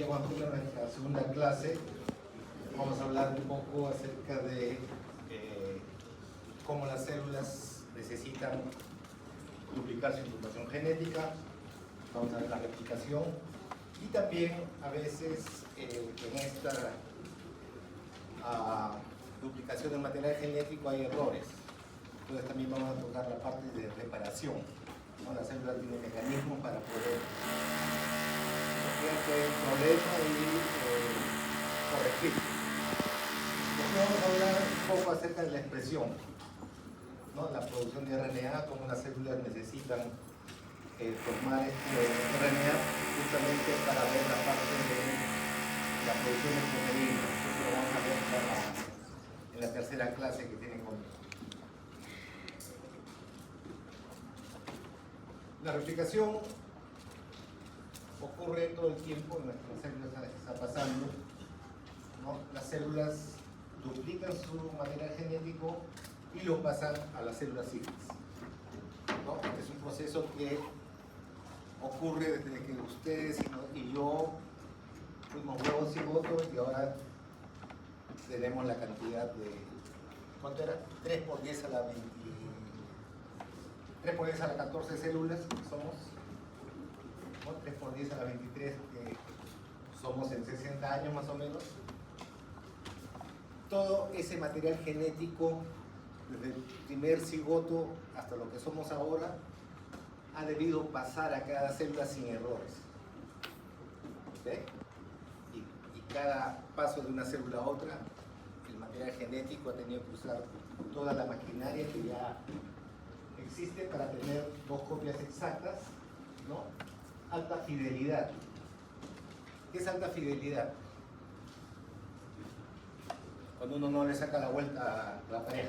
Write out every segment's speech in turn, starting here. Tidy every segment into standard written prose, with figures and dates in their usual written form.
Juan Julio, en nuestra segunda clase vamos a hablar un poco acerca de cómo las células necesitan duplicar su información genética. Vamos a ver la replicación y también a veces en esta duplicación del material genético hay errores. Entonces también vamos a tocar la parte de reparación, ¿no? La célula tiene mecanismos para poder el problema y corregir. Después vamos a hablar un poco acerca de la expresión, ¿no? La producción de RNA, cómo las células necesitan formar este RNA justamente para ver la parte de la producción de proteínas. Eso lo vamos a ver en la tercera clase que tienen conmigo. La replicación ocurre todo el tiempo, en nuestras células está pasando, ¿no? Las células duplican su material genético y lo pasan a las células hijas, ¿no? Es un proceso que ocurre desde que ustedes y yo fuimos huevos cigotos y ahora tenemos la cantidad de, ¿cuánto era? 3 por 10 a la 20, 3 por 10 a la 14 células somos. 3 por 10 a la 23, que somos en 60 años más o menos. Todo ese material genético, desde el primer cigoto hasta lo que somos ahora, ha debido pasar a cada célula sin errores. ¿Okay? Y cada paso de una célula a otra, el material genético ha tenido que usar toda la maquinaria que ya existe para tener 2 copias exactas, ¿no? Alta fidelidad. ¿Qué es alta fidelidad? Cuando uno no le saca la vuelta a la pareja.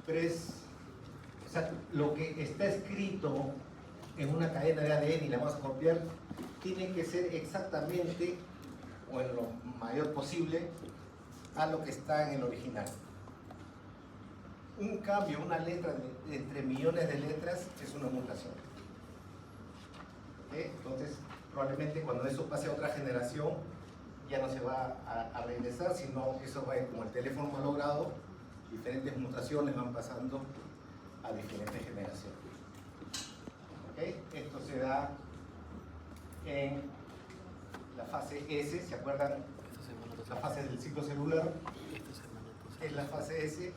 Pero o sea, lo que está escrito en una cadena de ADN y la vamos a copiar, tiene que ser exactamente, o en lo mayor posible, a lo que está en el original. Un cambio, una letra entre millones de letras, es una mutación. Entonces, probablemente cuando eso pase a otra generación, ya no se va a regresar, sino eso va a ir como el teléfono malogrado, diferentes mutaciones van pasando a diferentes generaciones. ¿Okay? Esto se da en la fase S, ¿se acuerdan? La fase del ciclo celular es la fase S,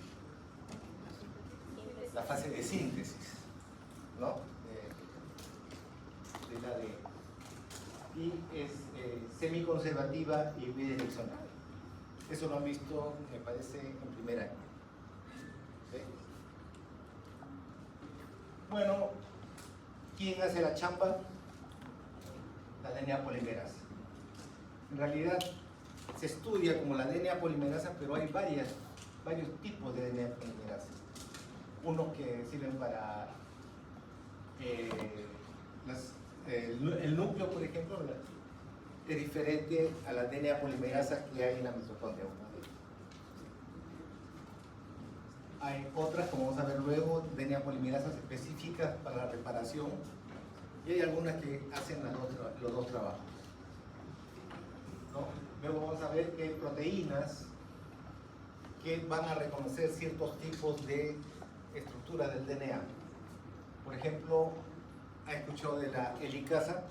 la fase de síntesis, ¿no? Del ADN. Y es semiconservativa y bidireccional. Eso lo han visto, me parece, en primer año. ¿Sí? Bueno, ¿quién hace la chamba? La DNA polimerasa. En realidad se estudia como la DNA polimerasa, pero hay varios tipos de DNA polimerasa. Unos que sirven para el núcleo, por ejemplo, es diferente a la DNA polimerasa que hay en la mitocondria. Hay otras, como vamos a ver luego, DNA polimerasas específicas para la reparación, y hay algunas que hacen los dos trabajos, ¿no? Luego vamos a ver que hay proteínas que van a reconocer ciertos tipos de estructura del DNA. Por ejemplo, ¿ha escuchado de la helicasa?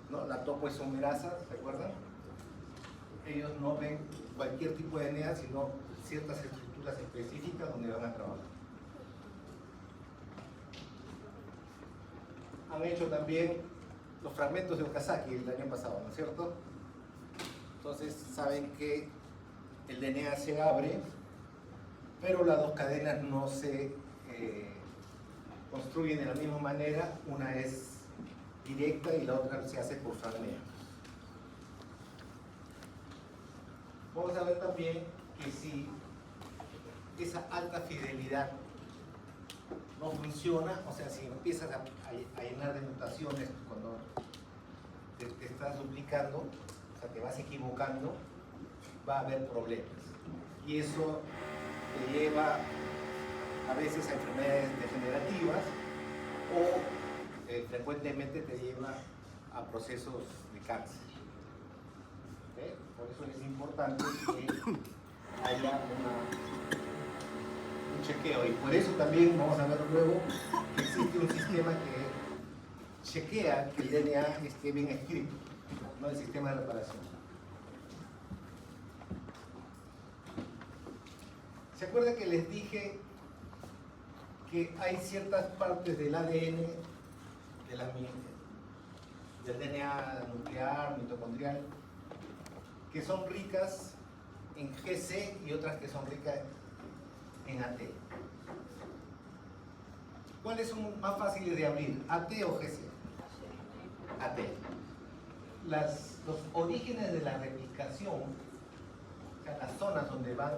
¿No? La topoisomerasa, ¿se acuerdan? Ellos no ven cualquier tipo de DNA, sino ciertas estructuras específicas donde van a trabajar. Han hecho también los fragmentos de Okazaki el año pasado, ¿no es cierto? Entonces saben que el DNA se abre, pero las dos cadenas no se construyen de la misma manera. Una es directa y la otra se hace por fragmentos. Vamos a ver también que si esa alta fidelidad no funciona, o sea, si empiezas a llenar de mutaciones cuando te estás duplicando, o sea, te vas equivocando, va a haber problemas. Y eso te lleva a veces a enfermedades degenerativas o frecuentemente te lleva a procesos de cáncer. ¿Okay? Por eso es importante que haya un chequeo, y por eso también vamos a ver luego que existe un sistema que chequea que el DNA esté bien escrito, no el sistema de reparación. ¿Se acuerdan que les dije que hay ciertas partes del ADN del DNA nuclear, mitocondrial, que son ricas en GC y otras que son ricas en AT? ¿Cuáles son más fáciles de abrir, AT o GC? AT. Los orígenes de la replicación, o sea, las zonas donde van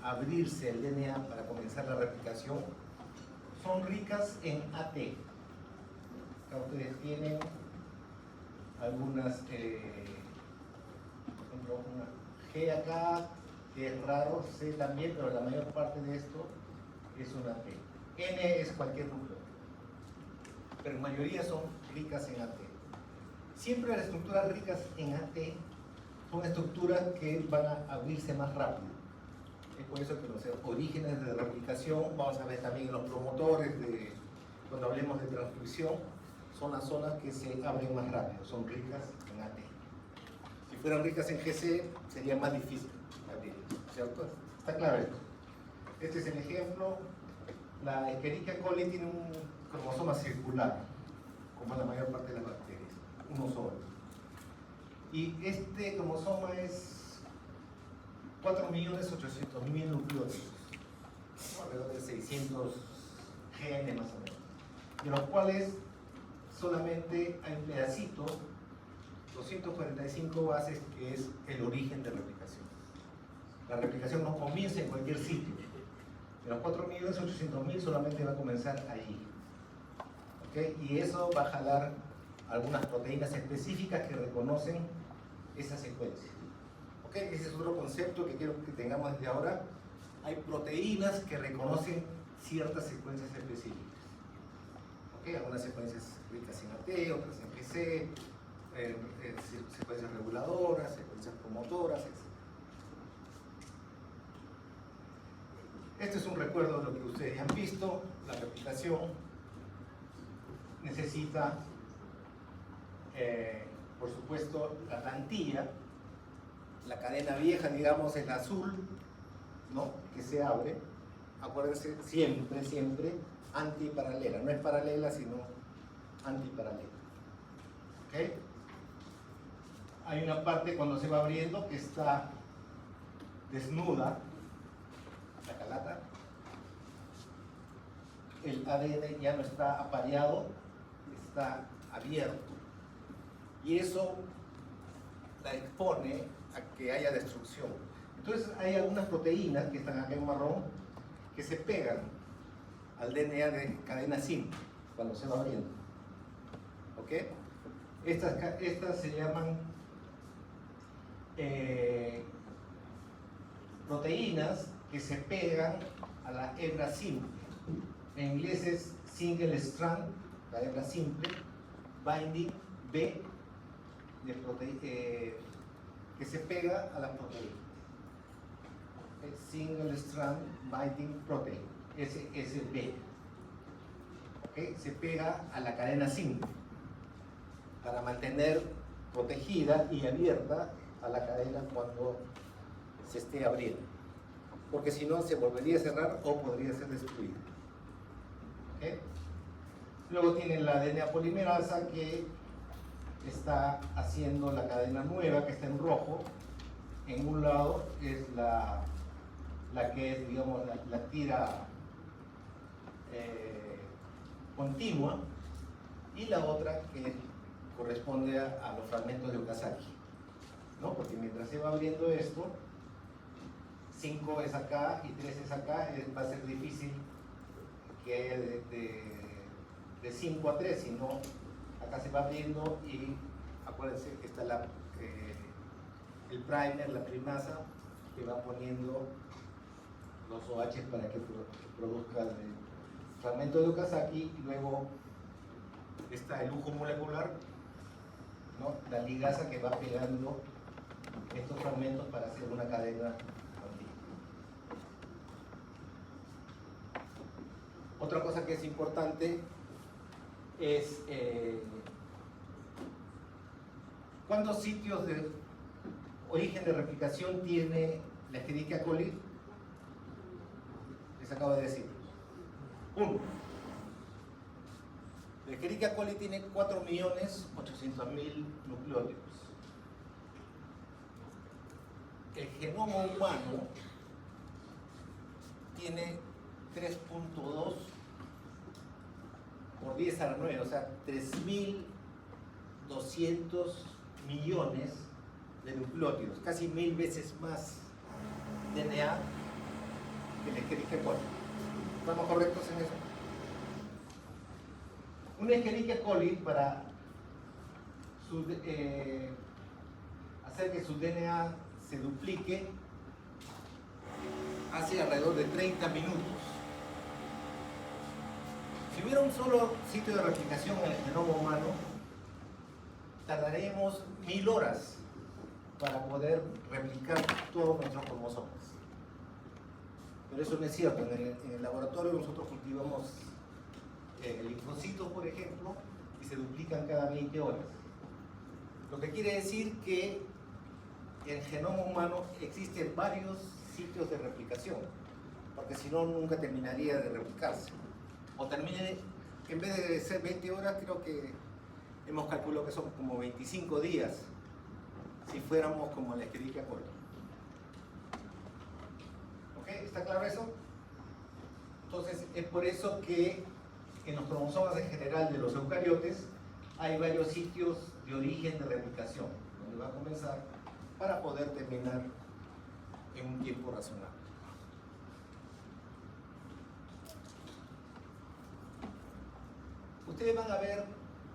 a abrirse el DNA para comenzar la replicación, son ricas en AT. Acá ustedes tienen algunas, por ejemplo, una G acá, que es raro, C también, pero la mayor parte de esto es una T. N es cualquier núcleo, pero en mayoría son ricas en AT. Siempre las estructuras ricas en AT son estructuras que van a abrirse más rápido. Es por eso que los orígenes de replicación, vamos a ver también en los promotores, cuando hablemos de transcripción, son las zonas que se abren más rápido, son ricas en AT. Si fueran ricas en GC, sería más difícil abrir, ¿cierto? ¿Está claro esto? Este es el ejemplo. La Escherichia coli tiene un cromosoma circular, como la mayor parte de las bacterias, uno solo. Y este cromosoma es 4.800.000 nucleótidos, ¿no? Alrededor de 600 genes más o menos, de los cuales solamente hay un pedacito, 245 bases, que es el origen de replicación. La replicación no comienza en cualquier sitio. De los 4.800.000 solamente va a comenzar allí. ¿Okay? Y eso va a jalar algunas proteínas específicas que reconocen esa secuencia. ¿Okay? Ese es otro concepto que quiero que tengamos desde ahora. Hay proteínas que reconocen ciertas secuencias específicas. ¿Okay? Algunas secuencias ricas en AT, otras en GC, secuencias reguladoras, secuencias promotoras, etc. Este es un recuerdo de lo que ustedes ya han visto. La replicación necesita, por supuesto, la plantilla. La cadena vieja, digamos, es la azul, ¿no? Que se abre. Acuérdense, siempre, siempre antiparalela. No es paralela, sino antiparalela. ¿Okay? Hay una parte cuando se va abriendo que está desnuda, la calata. El ADN ya no está apareado, está abierto. Y eso la expone a que haya destrucción. Entonces hay algunas proteínas que están acá en marrón que se pegan al DNA de cadena simple cuando se va abriendo. ¿Ok? Estas se llaman proteínas que se pegan a la hebra simple. En inglés es single strand, la hebra simple, binding B, que se pega a las proteínas. Single strand binding protein, SSB. ¿Okay? Se pega a la cadena simple para mantener protegida y abierta a la cadena cuando se esté abriendo, porque si no se volvería a cerrar o podría ser destruida. ¿Okay? Luego tienen la DNA polimerasa que está haciendo la cadena nueva, que está en rojo. En un lado es la que es, digamos, la tira continua, y la otra que corresponde a los fragmentos de Okazaki, ¿no? Porque mientras se va abriendo esto, 5 es acá y 3 es acá, va a ser difícil que haya de 5 a 3, sino acá se va abriendo y acuérdense que está el primer, la primasa, que va poniendo los OH para que produzca el fragmento de Okazaki, y luego está el lujo molecular ¿no? La ligasa que va pegando estos fragmentos para hacer una cadena continua. Otra cosa que es importante es ¿cuántos sitios de origen de replicación tiene la Escherichia coli? Les acabo de decir. 1. La Escherichia coli tiene 4.800.000 nucleótidos. El genoma humano tiene 3.2 por 10 a la 9, o sea, 3.200 millones de nucleótidos, casi 1000 veces más DNA que la Escherichia coli. ¿Estamos correctos en eso? Una Escherichia coli, para hacer que su DNA se duplique, hace alrededor de 30 minutos. Si hubiera un solo sitio de replicación en el genoma humano, tardaremos 1000 horas para poder replicar todos nuestros cromosomas. Pero eso no es cierto. En el laboratorio nosotros cultivamos linfocitos, por ejemplo, y se duplican cada 20 horas. Lo que quiere decir que en el genoma humano existen varios sitios de replicación, porque si no, nunca terminaría de replicarse. O termine, en vez de ser 20 horas, creo que hemos calculado que son como 25 días, si fuéramos como la Escherichia coli. ¿Ok? ¿Está claro eso? Entonces, es por eso que en los cromosomas en general de los eucariotes hay varios sitios de origen de replicación, donde va a comenzar para poder terminar en un tiempo razonable. Ustedes van a ver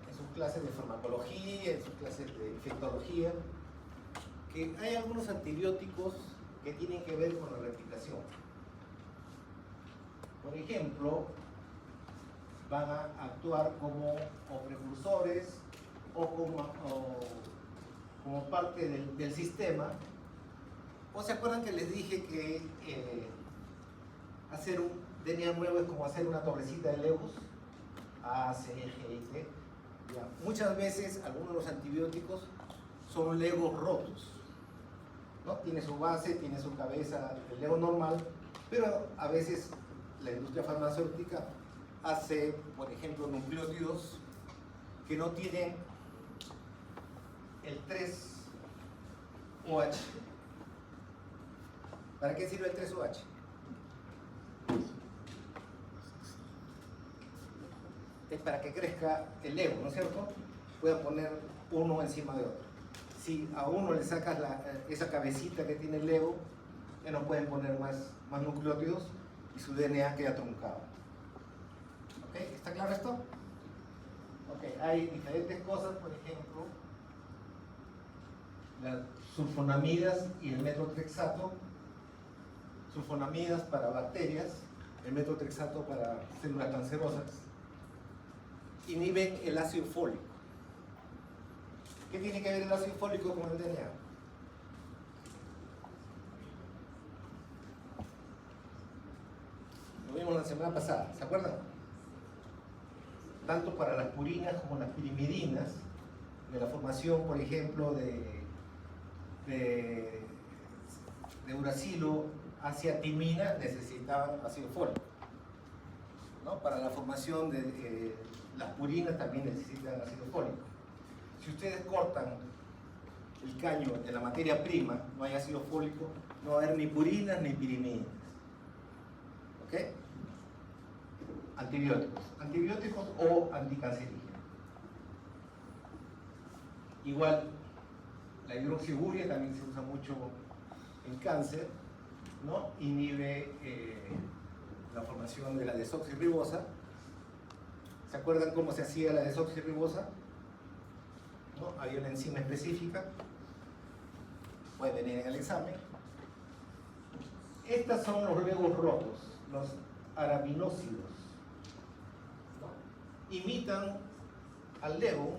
en sus clases de farmacología, en sus clases de infectología, que hay algunos antibióticos que tienen que ver con la replicación. Por ejemplo, van a actuar como o precursores o como parte del sistema. ¿O se acuerdan que les dije que hacer un DNA nuevo es como hacer una torrecita de Legos? A, C, G y T. Ya. Muchas veces algunos de los antibióticos son Legos rotos, ¿no? Tiene su base, tiene su cabeza, el Lego normal, pero a veces la industria farmacéutica hace, por ejemplo, nucleótidos que no tienen el 3-OH. ¿Para qué sirve el 3-OH? Es para que crezca el Lego, ¿no es cierto? Pueden poner uno encima de otro. Si a uno le sacas esa cabecita que tiene el Lego, ya no pueden poner más nucleótidos y su DNA queda truncado. ¿Ok? ¿Está claro esto? Ok, hay diferentes cosas, por ejemplo, las sulfonamidas y el metotrexato. Sulfonamidas para bacterias, el metotrexato para células cancerosas. Inhiben el ácido fólico. ¿Qué tiene que ver el ácido fólico con el DNA? Lo vimos la semana pasada, ¿se acuerdan? Tanto para las purinas como las pirimidinas, de la formación, por ejemplo, de uracilo hacia timina, necesitaban ácido fólico, ¿no? Para la formación de las purinas también necesitan ácido fólico. Si ustedes cortan el caño de la materia prima, no hay ácido fólico, no va a haber ni purinas ni pirimidinas. ¿Ok? Antibióticos o anticancerígenos. Igual, la hidroxiurea también se usa mucho en cáncer, ¿no? Inhibe la formación de la desoxirribosa. ¿Se acuerdan cómo se hacía la desoxirribosa? ¿No? Había una enzima específica, puede venir en el examen. Estos son los legos rotos, los araminócidos, ¿no? Imitan al lego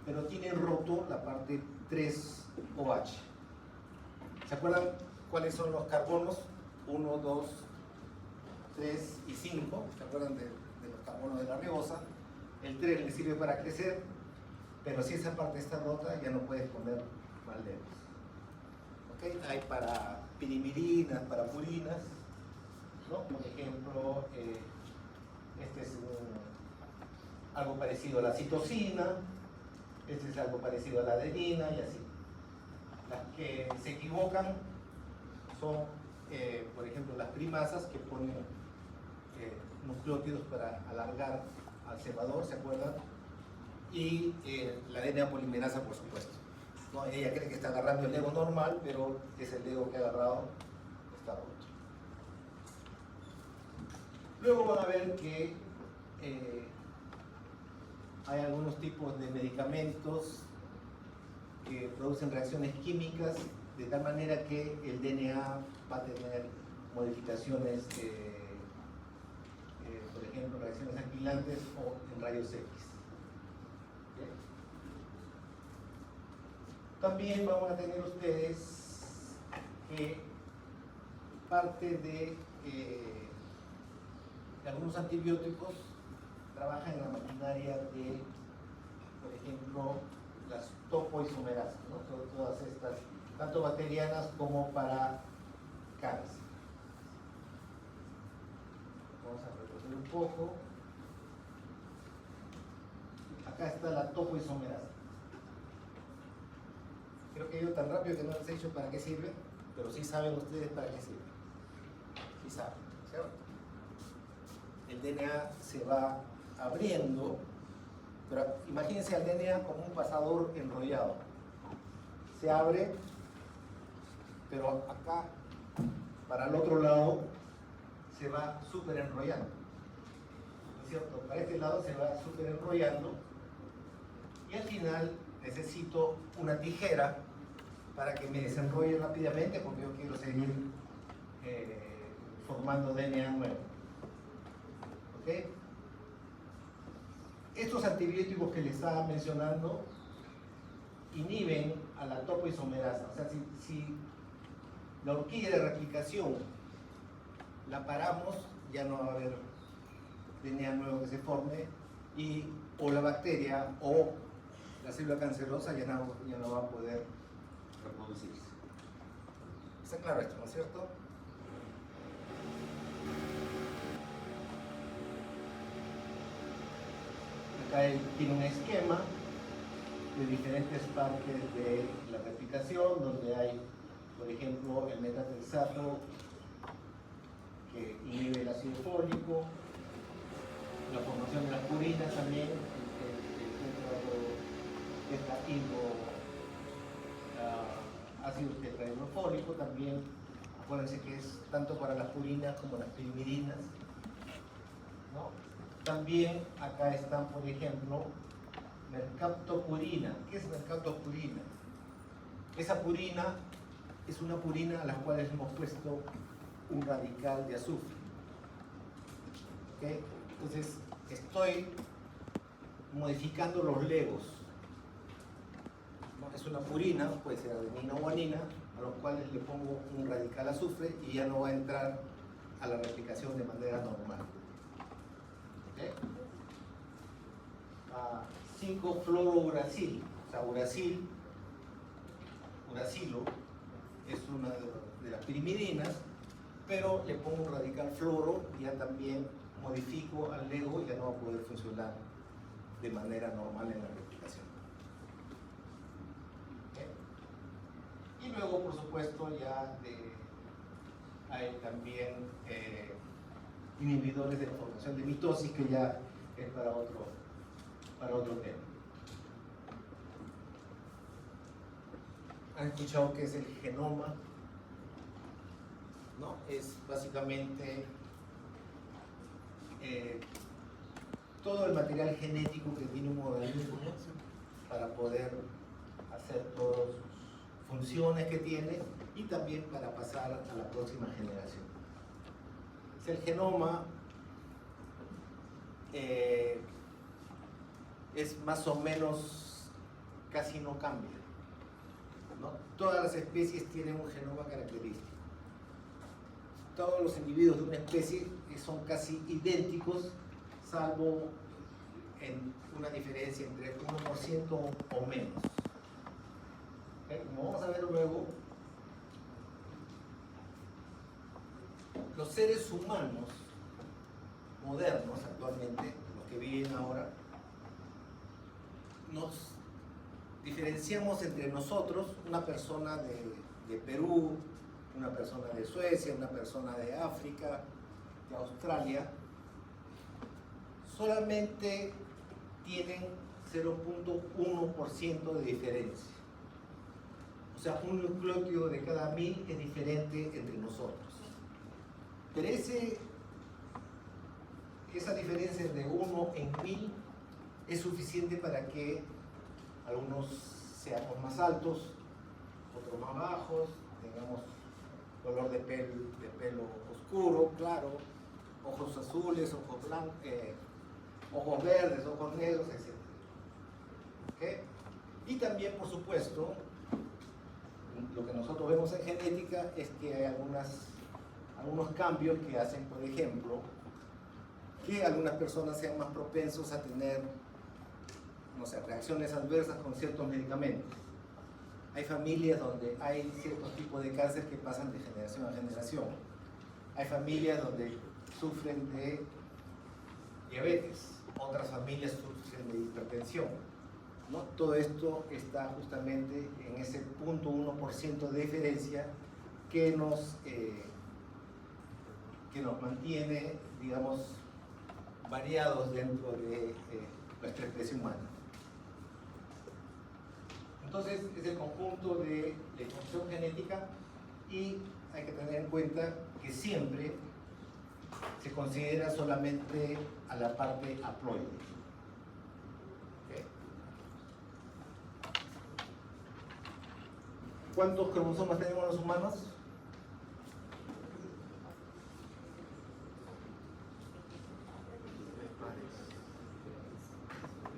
pero tienen roto la parte 3OH. ¿Se acuerdan cuáles son los carbonos? 1, 2, 3 y 5. ¿Se acuerdan de los carbonos de la ribosa? El 3 le sirve para crecer, pero si esa parte está rota ya no puedes poner malderos. ¿Okay? Hay para pirimidina, para purinas, ¿no? Por ejemplo, este es algo parecido a la citosina, este es algo parecido a la adenina y así. Las que se equivocan son, por ejemplo, las primasas que ponen nucleótidos para alargar al cebador, ¿se acuerdan? Y la DNA polimerasa, por supuesto. ¿No? Ella cree que está agarrando el Lego normal, pero es el Lego que ha agarrado, está roto. Luego van a ver que hay algunos tipos de medicamentos que producen reacciones químicas de tal manera que el DNA va a tener modificaciones, por ejemplo, reacciones aquilantes o en rayos X. ¿Bien? También van a tener ustedes que parte de algunos antibióticos trabajan en la maquinaria de, por ejemplo, las topoisomerasas, ¿no? Todas estas, tanto bacterianas como para cáncer. Vamos a retroceder un poco. Acá está la topoisomerasa. Creo que he ido tan rápido que no les he dicho para qué sirve, pero sí saben ustedes para qué sirve. Sí saben, ¿cierto? El DNA se va abriendo, pero imagínense al DNA como un pasador enrollado. Se abre, pero acá, para el otro lado, se va súper enrollando. ¿No es cierto? Para este lado se va súper enrollando y al final necesito una tijera para que me desenrolle rápidamente porque yo quiero seguir formando DNA nuevo. ¿Ok? Estos antibióticos que les estaba mencionando inhiben a la topoisomerasa. O sea, si la horquilla de replicación la paramos, ya no va a haber DNA nuevo que se forme y o la bacteria o la célula cancerosa ya no va a poder reproducirse. Está claro esto, ¿no es cierto? Acá tiene un esquema de diferentes partes de la replicación, donde hay, por ejemplo, el metatrexato que inhibe el ácido fólico, la formación de las purinas también, ácido tetrahidrofólico también. Acuérdense que es tanto para las purinas como las pirimidinas, ¿no? También acá están, por ejemplo, mercaptopurina. ¿Qué es mercaptopurina? Esa purina es una purina a la cual le hemos puesto un radical de azufre. ¿Okay? Entonces, estoy modificando los legos. ¿No? Es una purina, puede ser adenina o guanina, a los cuales le pongo un radical azufre y ya no va a entrar a la replicación de manera normal. ¿Okay? 5-fluorouracil, o sea, uracilo es una de las pirimidinas, pero le pongo un radical fluoro y ya también modifico al lego y ya no va a poder funcionar de manera normal en la replicación. ¿Okay? Y luego, por supuesto, ya hay también inhibidores de la formación de mitosis, que ya es para otro tema. ¿Han escuchado qué es el genoma? ¿No? Es básicamente todo el material genético que tiene un organismo para poder hacer todas sus funciones que tiene y también para pasar a la próxima generación. El genoma es más o menos casi no cambia, ¿no? Todas las especies tienen un genoma característico. Todos los individuos de una especie son casi idénticos, salvo en una diferencia entre 1% o menos. ¿Okay? Como vamos a ver luego, los seres humanos modernos actualmente, los que viven ahora, nos diferenciamos entre nosotros, una persona de Perú, una persona de Suecia, una persona de África, de Australia, solamente tienen 0.1% de diferencia. O sea, un nucleótido de cada 1000 es diferente entre nosotros. Pero esa diferencia de 1 en 1000 es suficiente para que algunos seamos más altos, otros más bajos, tengamos color de pelo oscuro, claro, ojos azules, ojos blancos, ojos verdes, ojos negros, etc. ¿Okay? Y también, por supuesto, lo que nosotros vemos en genética es que hay algunos cambios que hacen, por ejemplo, que algunas personas sean más propensos a tener, no sé, reacciones adversas con ciertos medicamentos. Hay familias donde hay ciertos tipos de cáncer que pasan de generación a generación. Hay familias donde sufren de diabetes, otras familias sufren de hipertensión, ¿no? Todo esto está justamente en ese 0.1% de diferencia que nos mantiene, digamos, variados dentro de nuestra especie humana. Entonces, es el conjunto de la información genética y hay que tener en cuenta que siempre se considera solamente a la parte haploide. ¿Okay? ¿Cuántos cromosomas tenemos los humanos?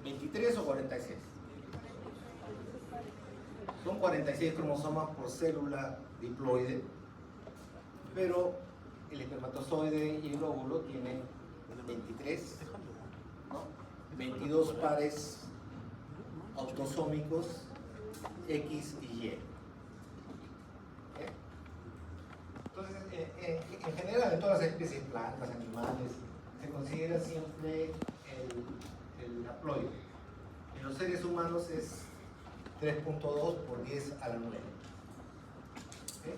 ¿23 o 46? Son 46 cromosomas por célula diploide, pero el espermatozoide y el óvulo tienen 23, ¿no? 22 pares autosómicos X y Y. ¿Okay? Entonces, en general, en todas las especies, plantas, animales, se considera siempre el haploide. En los seres humanos es 3.2 por 10 a la 9. ¿Okay?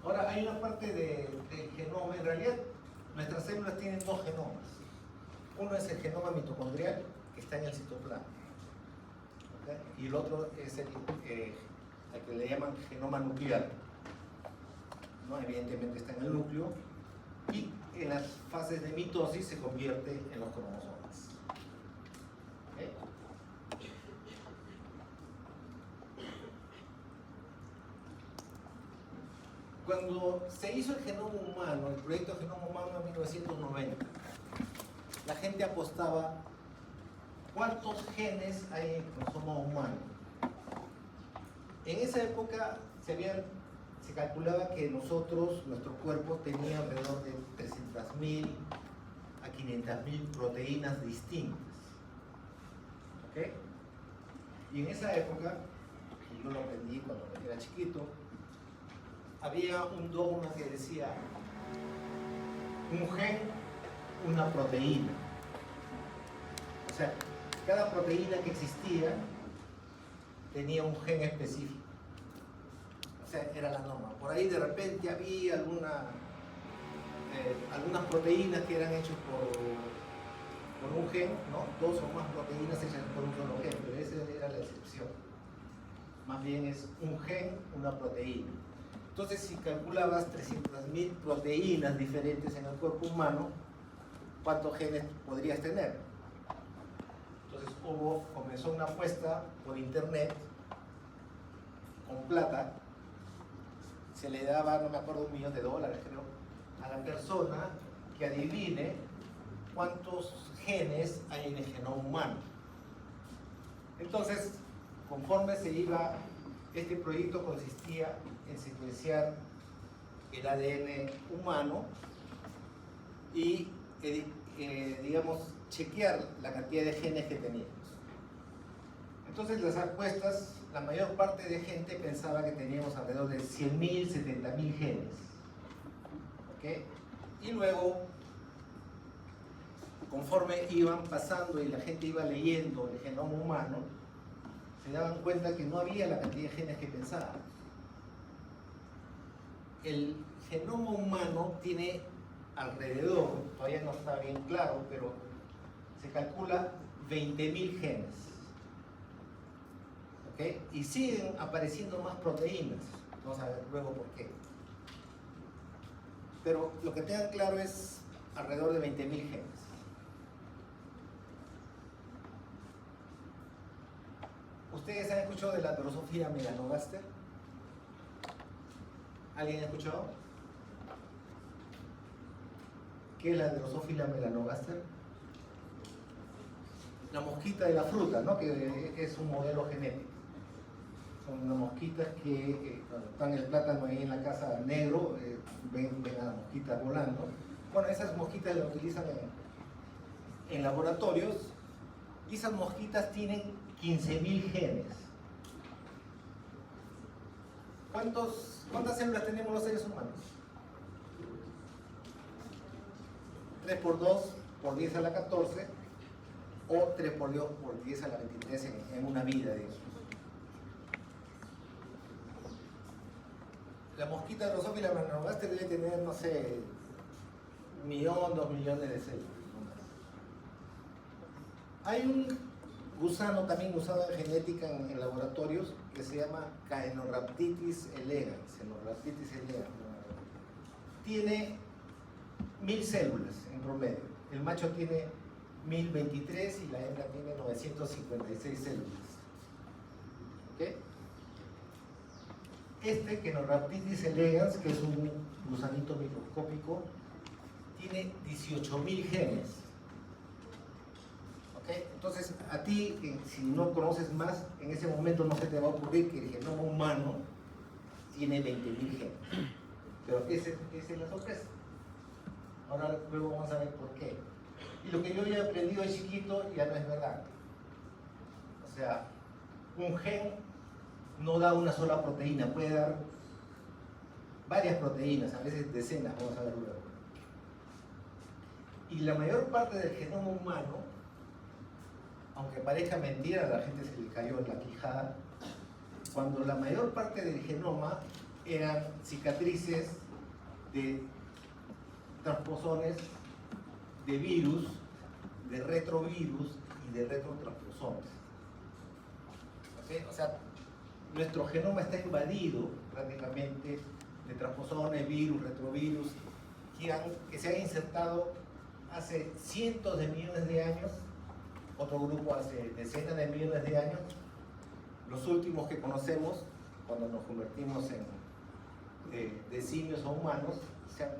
Ahora, hay una parte del genoma. En realidad, nuestras células tienen dos genomas. Uno es el genoma mitocondrial, que está en el citoplasma. ¿Okay? Y el otro es el que le llaman genoma nuclear. ¿No? Evidentemente está en el núcleo. Y en las fases de mitosis se convierte en los cromosomas. ¿Okay? Cuando se hizo el genoma humano, el proyecto Genoma Humano en 1990, la gente apostaba cuántos genes hay en el cromosoma humano. En esa época se calculaba que nuestro cuerpo tenía alrededor de 300.000 a 500.000 proteínas distintas. ¿Okay? Y en esa época, y yo lo aprendí cuando era chiquito, había un dogma que decía un gen, una proteína. O sea, cada proteína que existía tenía un gen específico. O sea, era la norma. Por ahí de repente había algunas proteínas que eran hechas por un gen, ¿no? Dos o más proteínas hechas por un solo gen, pero esa era la excepción. Más bien es un gen, una proteína. Entonces, si calculabas 300.000 proteínas diferentes en el cuerpo humano, ¿cuántos genes podrías tener? Entonces comenzó una apuesta por internet con plata. Se le daba, no me acuerdo, $1 millón, creo, a la persona que adivine cuántos genes hay en el genoma humano. Entonces, conforme se iba, este proyecto consistía en secuenciar el ADN humano y, digamos, chequear la cantidad de genes que teníamos. Entonces, las apuestas, la mayor parte de gente pensaba que teníamos alrededor de 100.000, 70.000 genes. ¿Okay? Y luego, conforme iban pasando y la gente iba leyendo el genoma humano, se daban cuenta que no había la cantidad de genes que pensaban. El genoma humano tiene alrededor, todavía no está bien claro, pero se calcula 20.000 genes. ¿Okay? Y siguen apareciendo más proteínas. Vamos a ver luego por qué. Pero lo que tengan claro es alrededor de 20.000 genes. ¿Ustedes han escuchado de la Drosophila melanogaster? ¿Alguien ha escuchado? ¿Qué es la Drosophila melanogaster? La mosquita de la fruta, ¿no? Que es un modelo genético. Son unas mosquitas que cuando están el plátano ahí en la casa negro, ven a las mosquitas volando. Bueno, esas mosquitas las utilizan en laboratorios y esas mosquitas tienen 15.000 genes. ¿Cuántas células tenemos los seres humanos? 3 por 2 por 10 a la 14 o 3 por 2 por 10 a la 23 en una vida, digamos. La mosquita Drosophila melanogaster debe tener, no sé, 1 millón, 2 millones de células. Hay un gusano también usado en genética en laboratorios que se llama Caenorhabditis elegans. Tiene 1.000 células en promedio. El macho tiene 1.023 y la hembra tiene 956 células. ¿Okay? Este Caenorhabditis elegans, que es un gusanito microscópico, tiene 18.000 genes. ¿Okay? Entonces, a ti, si no conoces más, en ese momento no se te va a ocurrir que el genoma humano tiene 20.000 genes. Pero esa es la sorpresa. Ahora luego vamos a ver por qué. Y lo que yo había aprendido de chiquito ya no es verdad. O sea, un gen no da una sola proteína, puede dar varias proteínas, a veces decenas, vamos a ver luego. Y la mayor parte del genoma humano, aunque parezca mentira, a la gente se le cayó en la quijada, cuando la mayor parte del genoma eran cicatrices de transposones de virus, de retrovirus y de retrotransposones. ¿Okay? O sea, nuestro genoma está invadido prácticamente de transposones, virus, retrovirus, que se han insertado hace cientos de millones de años, otro grupo hace decenas de millones de años. Los últimos que conocemos, cuando nos convertimos de simios a humanos, se han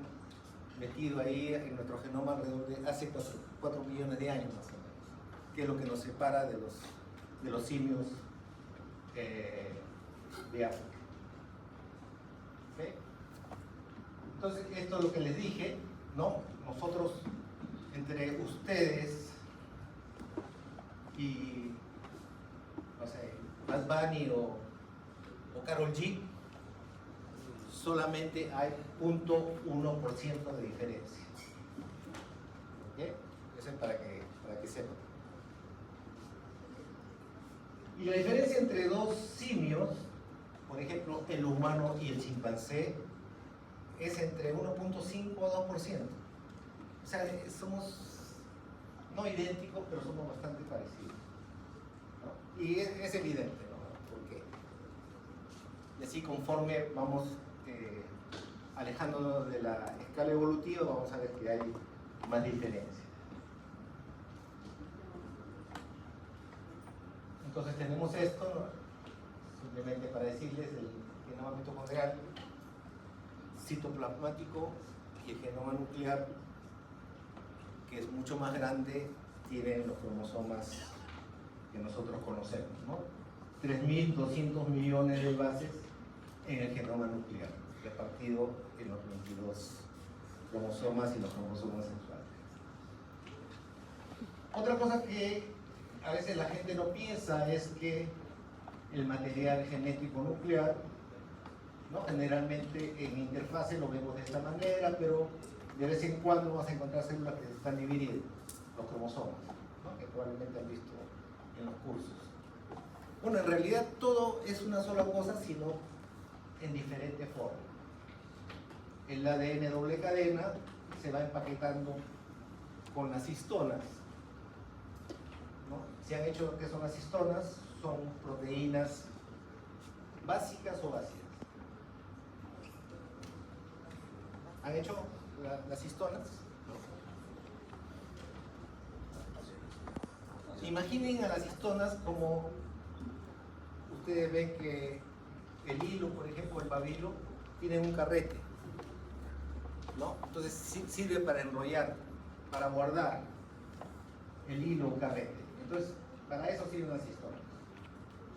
metido ahí en nuestro genoma alrededor de hace 4 millones de años más o menos, que es lo que nos separa de los simios de África. ¿Okay? Entonces, esto es lo que les dije, ¿no? Nosotros, entre ustedes y, no sé, Bad Bunny o Karol G, solamente hay 0.1% de diferencia. ¿Okay? Eso es para que sepan. Y la diferencia entre dos simios, por ejemplo, el humano y el chimpancé, es entre 1.5 a 2%. O sea, somos no idénticos, pero somos bastante parecidos, ¿no? Y es evidente, ¿no? ¿Por qué? Y así, conforme vamos alejándonos de la escala evolutiva, vamos a ver que hay más diferencias. Entonces tenemos esto, ¿no? Simplemente para decirles el genoma mitocondrial, citoplasmático, y el genoma nuclear, que es mucho más grande, tienen los cromosomas que nosotros conocemos, ¿no? 3.200 millones de bases en el genoma nuclear, repartido en los 22 cromosomas y los cromosomas sexuales. Otra cosa que a veces la gente no piensa es que el material genético nuclear, ¿no? Generalmente en interfase lo vemos de esta manera, pero de vez en cuando vas a encontrar células que se están dividiendo, los cromosomas, ¿no? Que probablemente han visto en los cursos. Bueno, en realidad todo es una sola cosa, sino en diferentes formas. El ADN doble cadena se va empaquetando con las histonas, ¿no? Se han hecho que son las histonas, son proteínas básicas o ácidas. ¿Han hecho las histonas? Imaginen a las histonas como ustedes ven que el hilo, por ejemplo, el babilo, tiene un carrete, ¿no? Entonces sirve para enrollar, para guardar el hilo o carrete. Entonces, para eso sirven las histonas.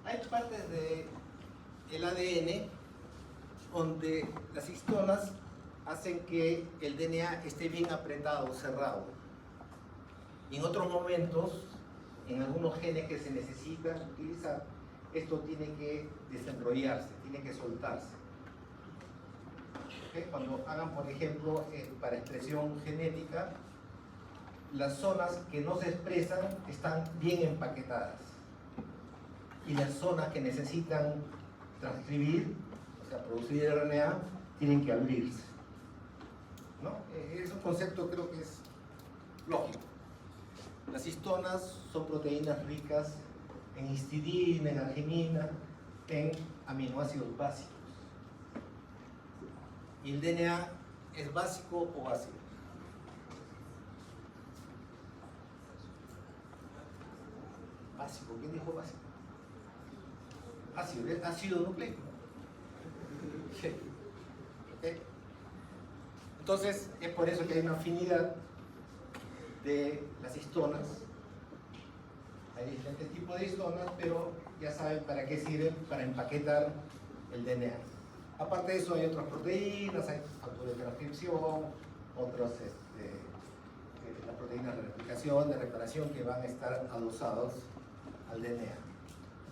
Hay partes del ADN donde las histonas hacen que el DNA esté bien apretado, cerrado. Y en otros momentos, en algunos genes que se necesitan utilizar, esto tiene que desenrollarse, tiene que soltarse. ¿Okay? Cuando hagan, por ejemplo, para expresión genética, las zonas que no se expresan están bien empaquetadas. Y las zonas que necesitan transcribir, o sea, producir RNA, tienen que abrirse, ¿no? Es un concepto, creo que es lógico. Las histonas son proteínas ricas en histidina, en arginina, en aminoácidos básicos. ¿Y el DNA es básico o ácido? Básico, ¿quién dijo básico? Ácido, ¿es ácido nucleico? ¿Okay? Entonces, es por eso que hay una afinidad de las histonas. Hay diferentes tipos de histonas, pero ya saben para qué sirven, para empaquetar el DNA. Aparte de eso hay otras proteínas, hay factores de transcripción, otras las proteínas de replicación, de reparación, que van a estar adosados al DNA.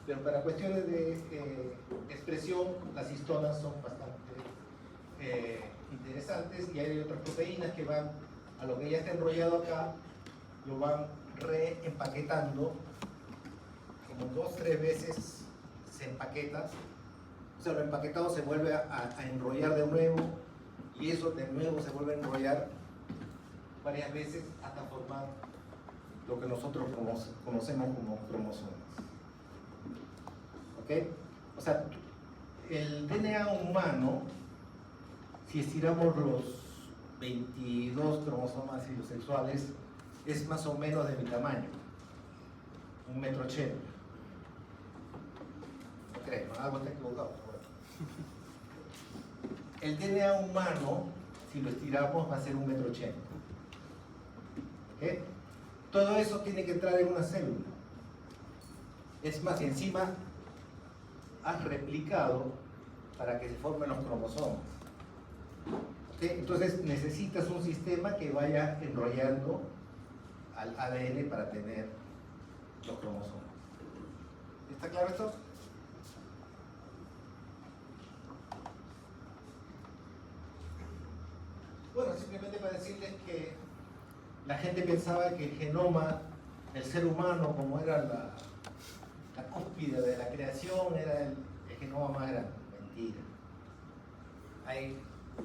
Pero para cuestiones de expresión, las histonas son bastante interesantes, y hay otras proteínas que van a lo que ya está enrollado acá, lo van reempaquetando, como 2 o 3 veces se empaqueta, o sea, lo empaquetado se vuelve a enrollar de nuevo, y eso de nuevo se vuelve a enrollar varias veces hasta formar lo que nosotros conocemos como cromosomas. ¿Ok? O sea, el DNA humano, si estiramos los 22 cromosomas sexuales, es más o menos de mi tamaño, 1,80 m. No creo, algo está equivocado. El DNA humano, si lo estiramos, va a ser 1,80 m. ¿Okay? Todo eso tiene que entrar en una célula. Es más, encima has replicado para que se formen los cromosomas. ¿Okay? Entonces necesitas un sistema que vaya enrollando al ADN para tener los cromosomas. ¿Está claro esto? Bueno, simplemente para decirles que la gente pensaba que el genoma del ser humano, como era la cúspide de la creación, era el genoma más grande. Mentira.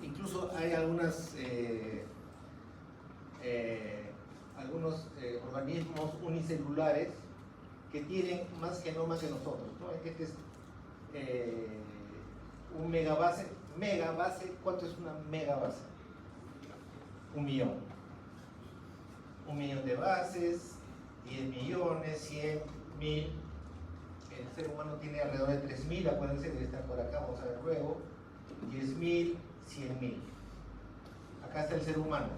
Incluso hay algunos organismos unicelulares que tienen más genoma que nosotros, ¿no? Este es un megabase. ¿Cuánto es una megabase? 1.000.000. 1.000.000 de bases, 10 millones, 100.000. El ser humano tiene alrededor de 3.000, acuérdense, debe estar por acá, vamos a ver luego. 10.000, 100.000. Acá está el ser humano,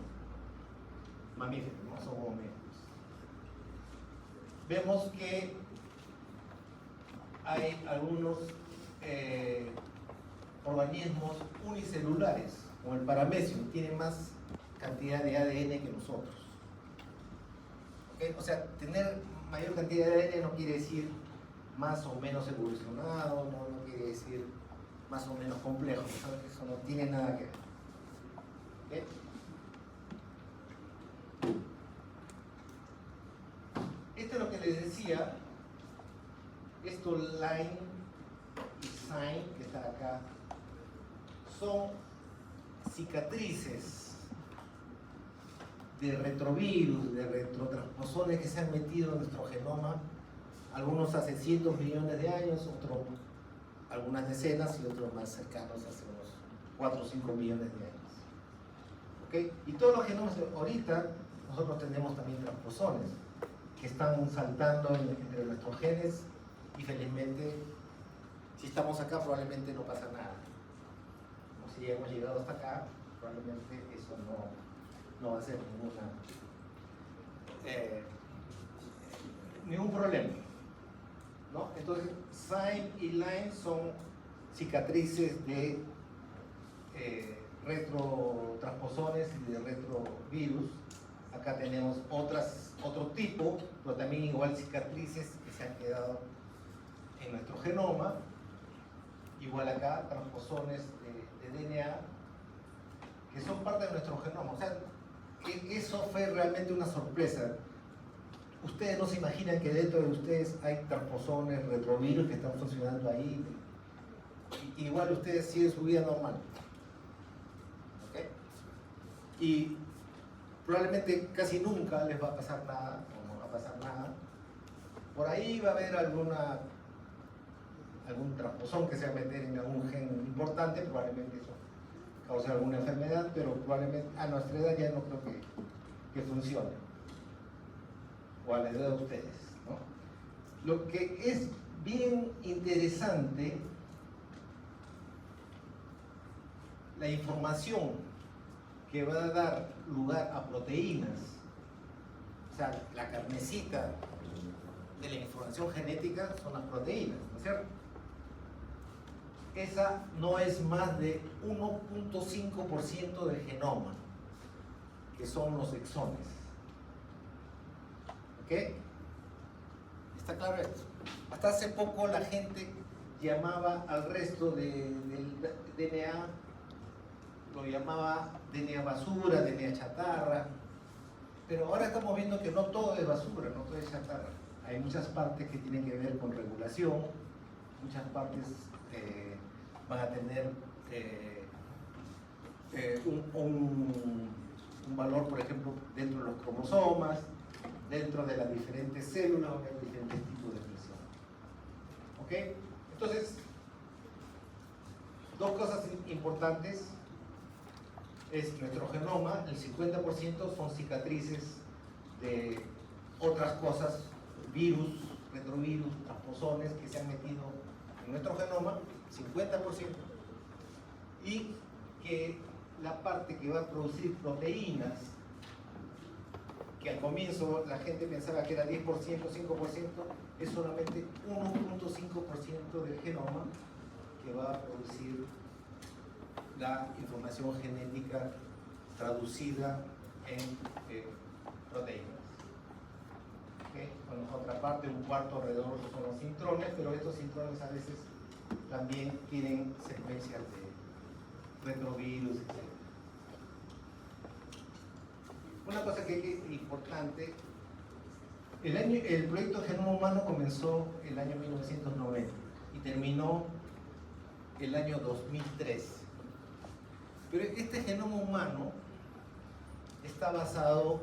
mamífero, ¿no? Somos mamíferos. Vemos que hay algunos organismos unicelulares, como el paramecium, tiene más cantidad de ADN que nosotros. ¿Okay? O sea, tener mayor cantidad de ADN no quiere decir más o menos evolucionado, no quiere decir más o menos complejo, eso no tiene nada que ver. ¿Okay? Esto es lo que les decía, esto line y sign que está acá, son cicatrices de retrovirus, de retrotransposones que se han metido en nuestro genoma, algunos hace cientos millones de años, otros algunas decenas y otros más cercanos hace unos 4 o 5 millones de años. ¿Okay? Y todos los genomas, ahorita nosotros tenemos también transposones que están saltando entre nuestros genes y felizmente si estamos acá probablemente no pasa nada. O si hemos llegado hasta acá, probablemente eso no va a ser ningún problema, ¿no? Entonces, sign y line son cicatrices de retrotransposones y de retrovirus. Acá tenemos otro tipo, pero también igual cicatrices que se han quedado en nuestro genoma. Igual acá, transposones de DNA que son parte de nuestro genoma. O sea, eso fue realmente una sorpresa. Ustedes no se imaginan que dentro de ustedes hay transposones, retrovirus que están funcionando ahí. Igual ustedes siguen su vida normal. ¿Okay? Y probablemente casi nunca les va a pasar nada, o no va a pasar nada. Por ahí va a haber algún transposón que se va a meter en algún gen importante, probablemente eso cause alguna enfermedad, pero probablemente a nuestra edad ya no creo que funcione. O a la edad de ustedes, ¿no? Lo que es bien interesante, la información que va a dar lugar a proteínas, o sea, la carnecita de la información genética son las proteínas, ¿no es cierto? Esa no es más de 1.5% del genoma, que son los exones. ¿Ok? ¿Está claro esto? Hasta hace poco la gente llamaba al resto del DNA, lo llamaba DNA basura, DNA chatarra, pero ahora estamos viendo que no todo es basura, no todo es chatarra. Hay muchas partes que tienen que ver con regulación, muchas partes van a tener un valor, por ejemplo, dentro de los cromosomas, dentro de las diferentes células, o de diferentes tipos de expresión. ¿Ok? Entonces, dos cosas importantes es nuestro genoma, el 50% son cicatrices de otras cosas, virus, retrovirus, transposones que se han metido en nuestro genoma, 50%, y que la parte que va a producir proteínas, que al comienzo la gente pensaba que era 10%, 5%, es solamente 1.5% del genoma que va a producir la información genética traducida en proteínas. ¿Okay? Bueno, otra parte, un cuarto alrededor son los intrones, pero estos intrones a veces también tienen secuencias de retrovirus, etc. Una cosa que es importante, el proyecto Genoma Humano comenzó el año 1990 y terminó el año 2003. Pero este genoma humano está basado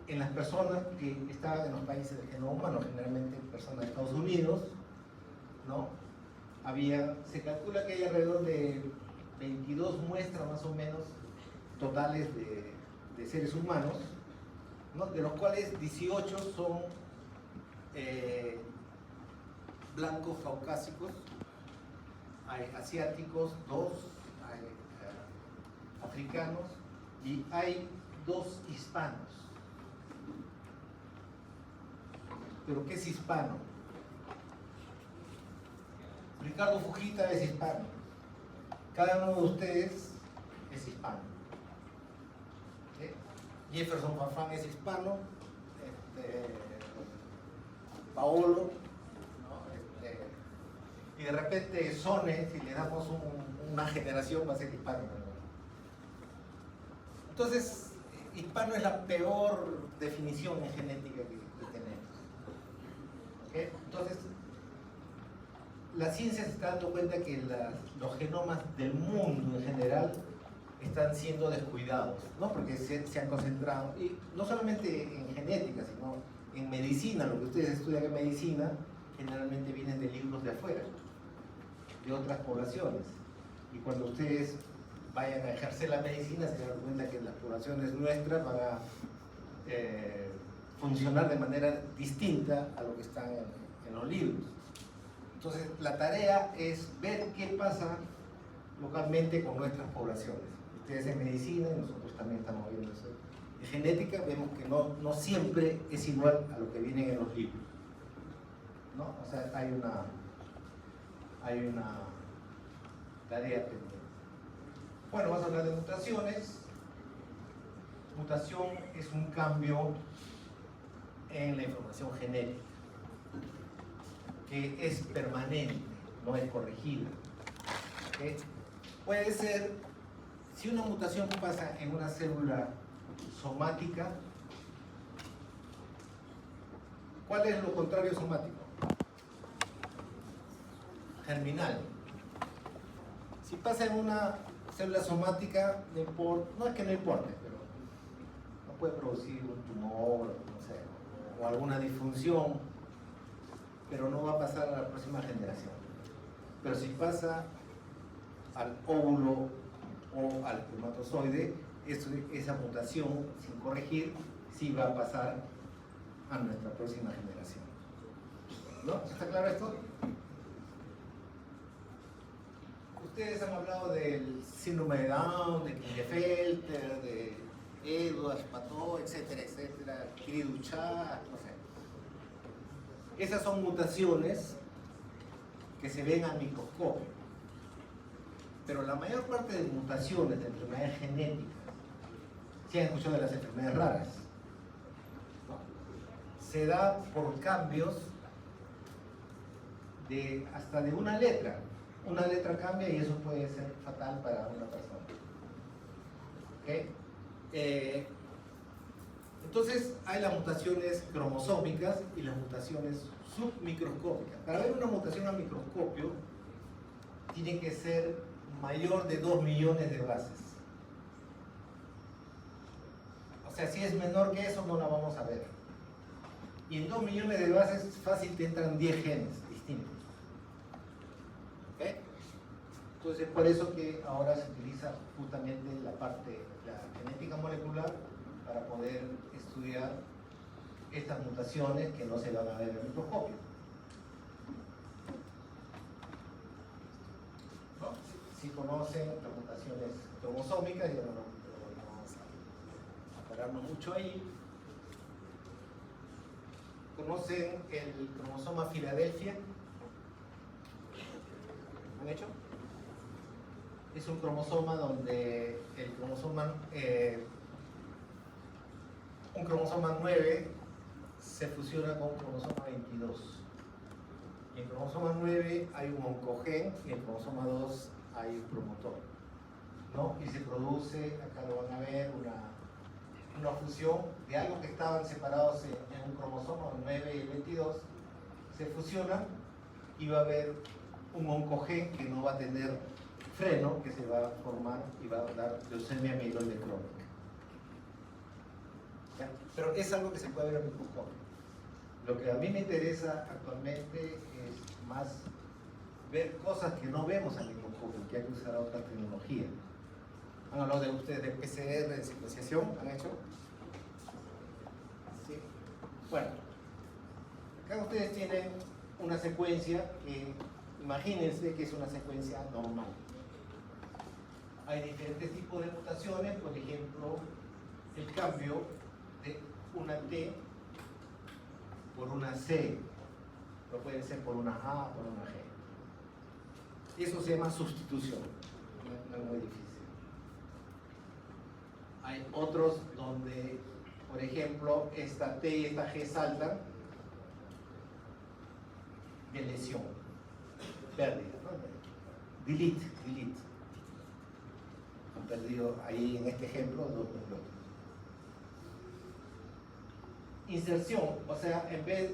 en las personas que estaban en los países del genoma humano, generalmente personas de Estados Unidos, ¿no? Se calcula que hay alrededor de 22 muestras más o menos totales de seres humanos, ¿no? De los cuales 18 son blancos caucásicos, hay asiáticos, 2, hay africanos y hay 2 hispanos. ¿Pero qué es hispano? Ricardo Fujita es hispano. Cada uno de ustedes es hispano. Jefferson Farfán es hispano. Paolo, ¿no? Y de repente Sone, si le damos una generación, va a ser hispano. Entonces, hispano es la peor definición en genética que tenemos. ¿Okay? Entonces, la ciencia se está dando cuenta que los genomas del mundo en general están siendo descuidados, ¿no? Porque se han concentrado, y no solamente en genética, sino en medicina. Lo que ustedes estudian en medicina generalmente vienen de libros de afuera, de otras poblaciones. Y cuando ustedes vayan a ejercer la medicina, se dan cuenta que las poblaciones nuestras van a funcionar de manera distinta a lo que están en los libros. Entonces, la tarea es ver qué pasa localmente con nuestras poblaciones. Ustedes en medicina y nosotros también estamos viendo eso. En genética vemos que no siempre es igual a lo que viene en los libros, ¿no? O sea, hay una tarea pendiente. Bueno, vamos a hablar de mutaciones. Mutación es un cambio en la información genética que es permanente, no es corregida. ¿Okay? Puede ser, si una mutación pasa en una célula somática, ¿cuál es lo contrario a somático? Germinal. Si pasa en una célula somática, no es que no importe, pero no puede producir un tumor, no sé, o alguna disfunción, pero no va a pasar a la próxima generación. Pero si pasa al óvulo o al espermatozoide, esa mutación, sin corregir, sí va a pasar a nuestra próxima generación. ¿No? ¿Está claro esto? Ustedes han hablado del síndrome de Down, de Klinefelter, de Edwards-Pató, etcétera, etcétera, Cri-du-Chat, no sé. Esas son mutaciones que se ven al microscopio. Pero la mayor parte de mutaciones de enfermedades genéticas, si han escuchado de las enfermedades raras, ¿no? Se da por cambios hasta de una letra. Una letra cambia y eso puede ser fatal para una persona. ¿Okay? Entonces hay las mutaciones cromosómicas y las mutaciones submicroscópicas. Para ver una mutación al microscopio tiene que ser mayor de 2 millones de bases. O sea, si es menor que eso no la vamos a ver. Y en 2 millones de bases fácil te entran 10 genes distintos. ¿Okay? Entonces es por eso que ahora se utiliza justamente la genética molecular para poder estudiar estas mutaciones que no se van a ver en el microscopio. ¿No? Si conocen las mutaciones cromosómicas, ya no vamos a pararnos mucho ahí. ¿Conocen el cromosoma Filadelfia? ¿Han hecho? Es un cromosoma donde un cromosoma 9 se fusiona con un cromosoma 22. Y en el cromosoma 9 hay un oncogen y en el cromosoma 2 hay un promotor, ¿no? Y se produce, acá lo van a ver, una fusión de algo que estaban separados en un cromosoma, el 9 y el 22, se fusionan y va a haber un oncogen que no va a tener freno, que se va a formar y va a dar leucemia amiloide crónica. ¿Ya? Pero es algo que se puede ver en el microscopio. Lo que a mí me interesa actualmente es más ver cosas que no vemos en el microscopio, que hay que usar otra tecnología. ¿Han hablado de ustedes de PCR, de secuenciación? ¿Han hecho? Sí. Bueno, acá ustedes tienen una secuencia que, imagínense que es una secuencia normal. Hay diferentes tipos de mutaciones, por ejemplo, el cambio de una T por una C, lo puede ser por una A o por una G. Eso se llama sustitución. No es muy difícil. Hay otros donde, por ejemplo, esta T y esta G saltan de lesión, pérdida, ¿no? Delete. Han perdido ahí en este ejemplo dos núcleos. Inserción, o sea, en vez,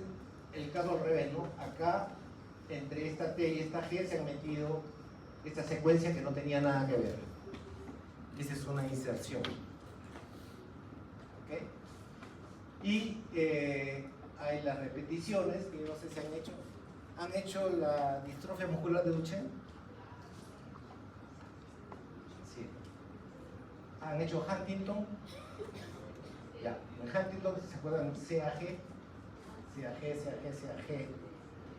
el caso al revés, ¿no? Acá, entre esta T y esta G se han metido esta secuencia que no tenía nada que ver. Esa es una inserción. ¿Ok? Y hay las repeticiones, que no sé si han hecho. ¿Han hecho la distrofia muscular de Duchenne? Sí. ¿Han hecho Huntington? Ya. En Huntington, ¿se acuerdan? CAG,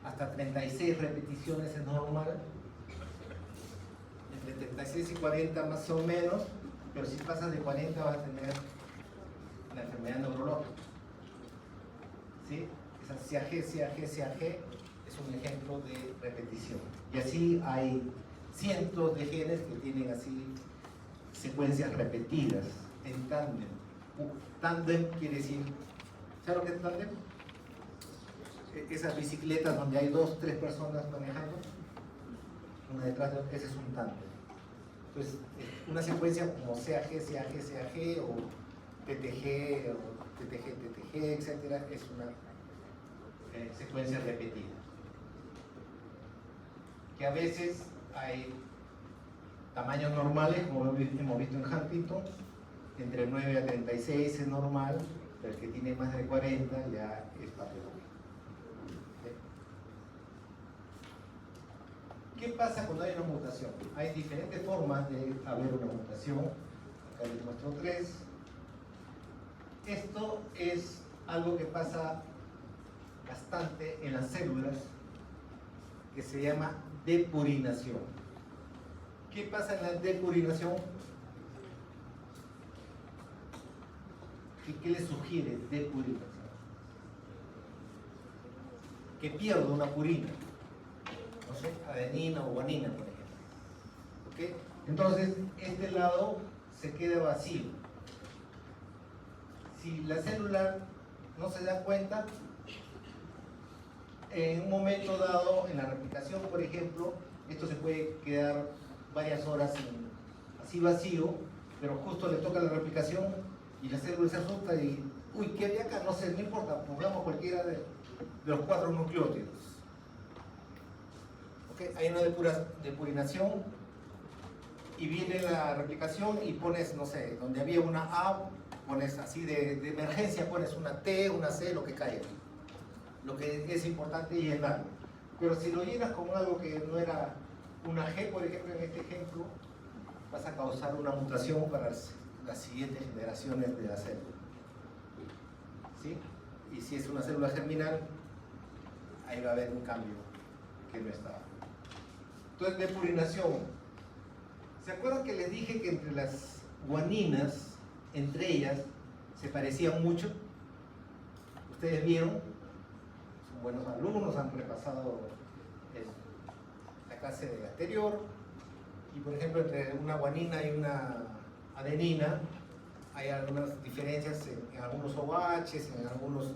hasta 36 repeticiones es normal. Entre 36 y 40 más o menos, pero si pasas de 40 vas a tener la enfermedad neurológica. ¿Sí? Esa CAG es un ejemplo de repetición. Y así hay cientos de genes que tienen así secuencias repetidas en tándem. Tándem quiere decir, ¿sabes lo que es tándem? Esas bicicletas donde hay 2, 3 personas manejando, una detrás de otra, ese es un tándem. Entonces, una secuencia como CAG o TTG, etc., es una secuencia repetida. Que a veces hay tamaños normales, como hemos visto en Huntington, entre 9 a 36 es normal, pero el que tiene más de 40 ya es patológico. ¿Qué pasa cuando hay una mutación? Hay diferentes formas de haber una mutación. Acá les muestro 3. Esto es algo que pasa bastante en las células, que se llama depurinación. ¿Qué pasa en la depurinación? ¿Qué le sugiere depurinación? Que pierdo una purina, no sé, adenina o guanina, por ejemplo. ¿Okay? Entonces, este lado se queda vacío. Si la célula no se da cuenta, en un momento dado, en la replicación, por ejemplo, esto se puede quedar varias horas así vacío, pero justo le toca la replicación y la célula se asusta y, uy, ¿qué había acá? No sé, no importa, pongamos cualquiera de los 4 nucleótidos. ¿Okay? Hay una depurinación y viene la replicación y pones, no sé, donde había una A, pones así de emergencia, pones una T, una C, lo que caiga. Lo que es importante es llenarlo. Pero si lo llenas con algo que no era una G, por ejemplo, en este ejemplo, vas a causar una mutación para las siguientes generaciones de la célula. ¿Sí? Y si es una célula germinal, ahí va a haber un cambio que no estaba. Entonces, depurinación. ¿Se acuerdan que les dije que entre las guaninas, entre ellas, se parecían mucho? Ustedes vieron, son buenos alumnos, han repasado la clase anterior, y por ejemplo entre una guanina y una adenina hay algunas diferencias en algunos OHs, en algunos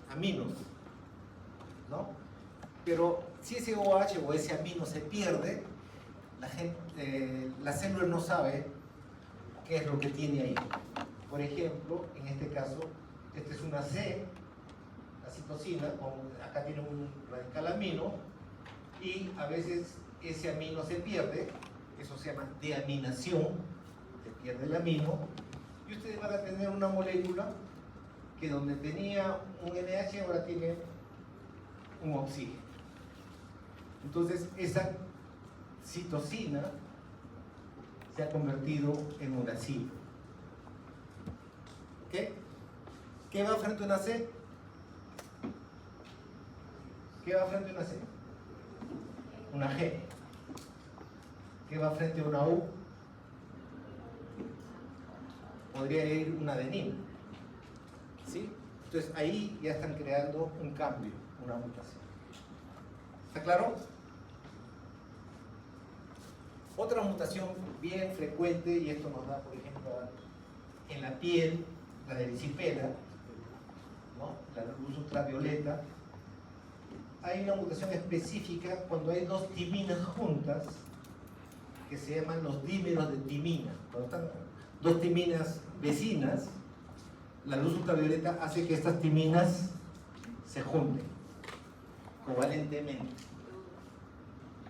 aminos, ¿no? Pero si ese OH o ese amino se pierde, la célula no sabe qué es lo que tiene ahí. Por ejemplo, en este caso, esta es una C, la citosina, acá tiene un radical amino, y a veces ese amino se pierde, eso se llama deaminación, se pierde el amino, y ustedes van a tener una molécula que donde tenía un NH ahora tiene un oxígeno. Entonces esa citosina se ha convertido en uracilo. ¿Ok? ¿Qué va frente a una C? ¿Qué va frente a una C? Una G. ¿Qué va frente a una U? Podría ir una adenina. ¿Sí? Entonces ahí ya están creando un cambio, una mutación. ¿Está claro? Otra mutación bien frecuente, y esto nos da, por ejemplo, en la piel, la de erisipela, ¿no? La luz ultravioleta. Hay una mutación específica cuando hay dos timinas juntas, que se llaman los dímeros de timina. Cuando están dos timinas vecinas, la luz ultravioleta hace que estas timinas se junten covalentemente.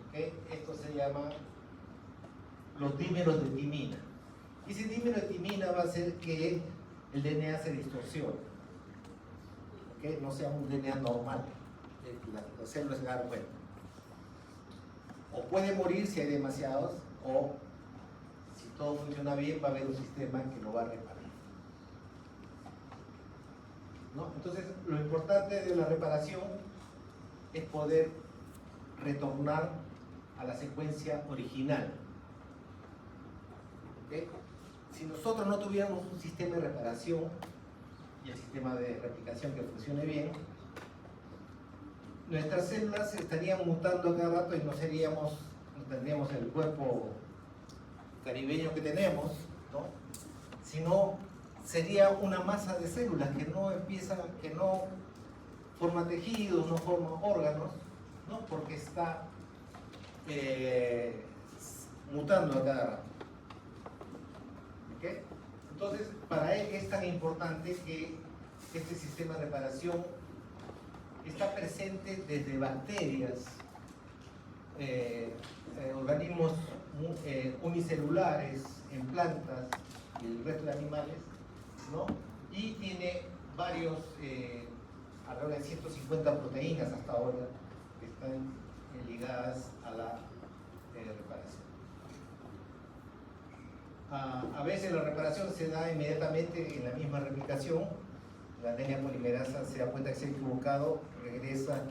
¿Okay? Esto se llama los dímeros de timina. Y ese dímero de timina va a hacer que el DNA se distorsione, ¿okay? No sea un DNA normal. La célula se da cuenta. O puede morir si hay demasiados, o si todo funciona bien, va a haber un sistema que lo va a reparar. ¿No? Entonces, lo importante de la reparación es poder retornar a la secuencia original. ¿Okay? Si nosotros no tuviéramos un sistema de reparación y el sistema de replicación que funcione bien, nuestras células estarían mutando a cada rato y no tendríamos el cuerpo caribeño que tenemos, ¿no? Sino sería una masa de células que no forma tejidos, no forma órganos, ¿no? Porque está mutando a cada rato. ¿Okay? Entonces, para él es tan importante que este sistema de reparación está presente desde bacterias, organismos unicelulares en plantas y el resto de animales, ¿no? Y tiene varios, alrededor de 150 proteínas hasta ahora que están ligadas a la reparación. A veces la reparación se da inmediatamente en la misma replicación. La DNA polimerasa se da cuenta que se ha equivocado, regresa,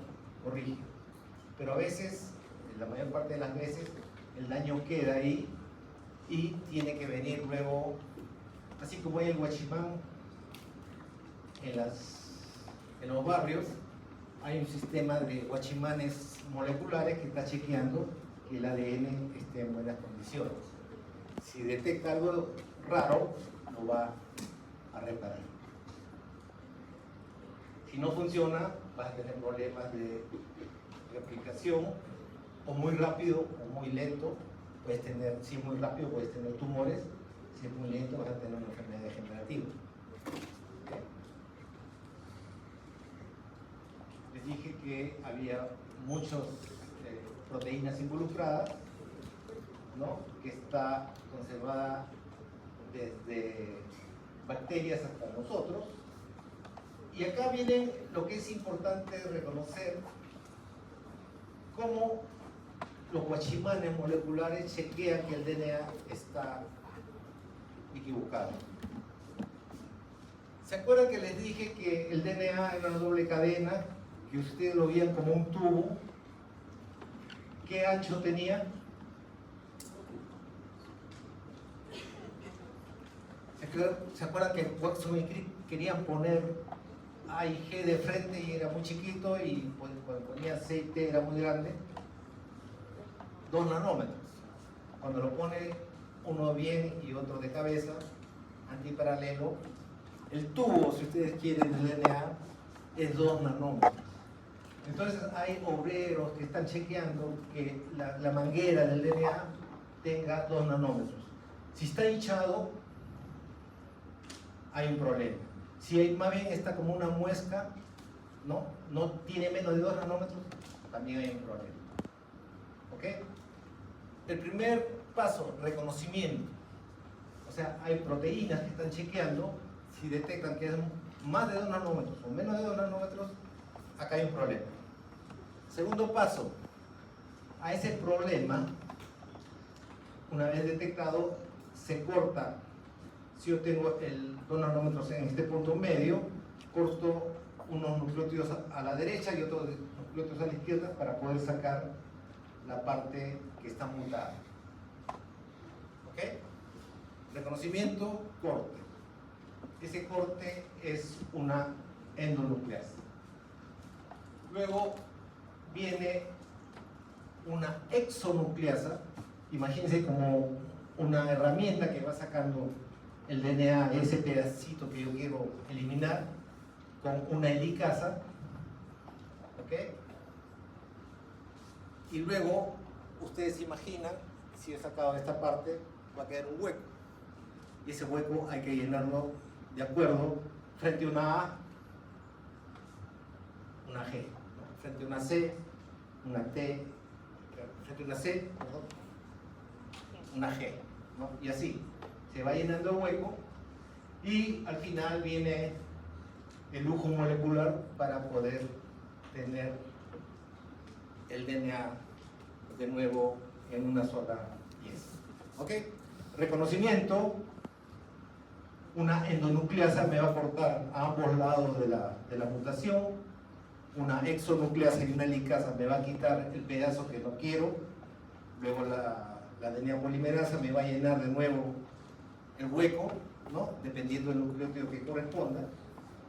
corrige. Pero a veces, la mayor parte de las veces, el daño queda ahí y tiene que venir luego, así como hay el guachimán en los barrios, hay un sistema de guachimanes moleculares que está chequeando que el ADN esté en buenas condiciones. Si detecta algo raro, lo va a reparar. Si no funciona, vas a tener problemas de replicación, o muy rápido o muy lento. Si es muy rápido, puedes tener tumores. Si es muy lento, vas a tener una enfermedad degenerativa. ¿Okay? Les dije que había muchas proteínas involucradas, ¿no? Que está conservada desde bacterias hasta nosotros. Y acá viene lo que es importante reconocer: cómo los guachimanes moleculares chequean que el DNA está equivocado. ¿Se acuerdan que les dije que el DNA era una doble cadena, que ustedes lo veían como un tubo? ¿Qué ancho tenía? ¿Se acuerdan que Watson y Crick querían poner A y G de frente y era muy chiquito, y cuando ponía C y T era muy grande? 2 nanómetros. Cuando lo pone uno bien y otro de cabeza, antiparalelo, el tubo, si ustedes quieren, del DNA es 2 nanómetros. Entonces hay obreros que están chequeando que la manguera del DNA tenga 2 nanómetros. Si está hinchado, hay un problema. Si más bien está como una muesca, no tiene menos de 2 nanómetros, también hay un problema. ¿Ok? El primer paso, reconocimiento. O sea, hay proteínas que están chequeando. Si detectan que es más de 2 nanómetros o menos de 2 nanómetros, acá hay un problema. Segundo paso, a ese problema, una vez detectado, se corta. Si yo tengo el 2 nanómetros en este punto medio, corto unos nucleótidos a la derecha y otros nucleótidos a la izquierda para poder sacar la parte que está mutada. ¿Ok? Reconocimiento, corte. Ese corte es una endonucleasa. Luego viene una exonucleasa, imagínense como una herramienta que va sacando el DNA, ese pedacito que yo quiero eliminar, con una helicasa, ¿ok? Y luego, ustedes se imaginan, si he sacado esta parte, va a quedar un hueco. Y ese hueco hay que llenarlo de acuerdo frente a una A, una G, ¿no? Frente a una C, una T, frente a una C, perdón, una G, ¿no? Y así, se va llenando el hueco y al final viene el lujo molecular para poder tener el DNA de nuevo en una sola pieza. ¿Ok? Reconocimiento. Una endonucleasa me va a cortar a ambos lados de la mutación. Una exonucleasa y una helicasa me va a quitar el pedazo que no quiero. Luego la DNA polimerasa me va a llenar de nuevo el hueco, ¿no? Dependiendo del nucleótido que corresponda.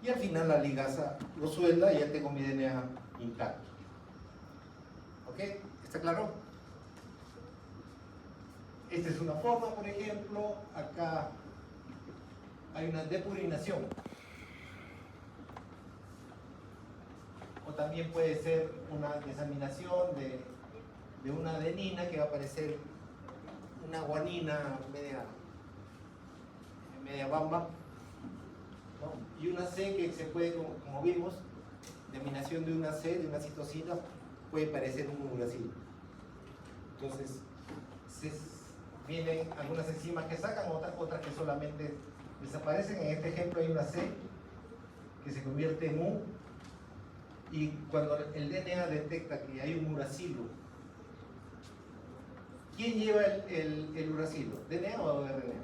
Y al final la ligasa lo suelda y ya tengo mi DNA intacto. ¿Ok? ¿Está claro? Esta es una forma, por ejemplo. Acá hay una depurinación. O también puede ser una desaminación de una adenina que va a aparecer una guanina media bamba, ¿no? Y una C que se puede, como vimos, deaminación de una C, de una citosina, puede parecer un uracilo. Entonces, vienen algunas enzimas que sacan, otras que solamente desaparecen. En este ejemplo hay una C que se convierte en U, y cuando el DNA detecta que hay un uracilo, ¿quién lleva el uracilo? ¿DNA o RNA?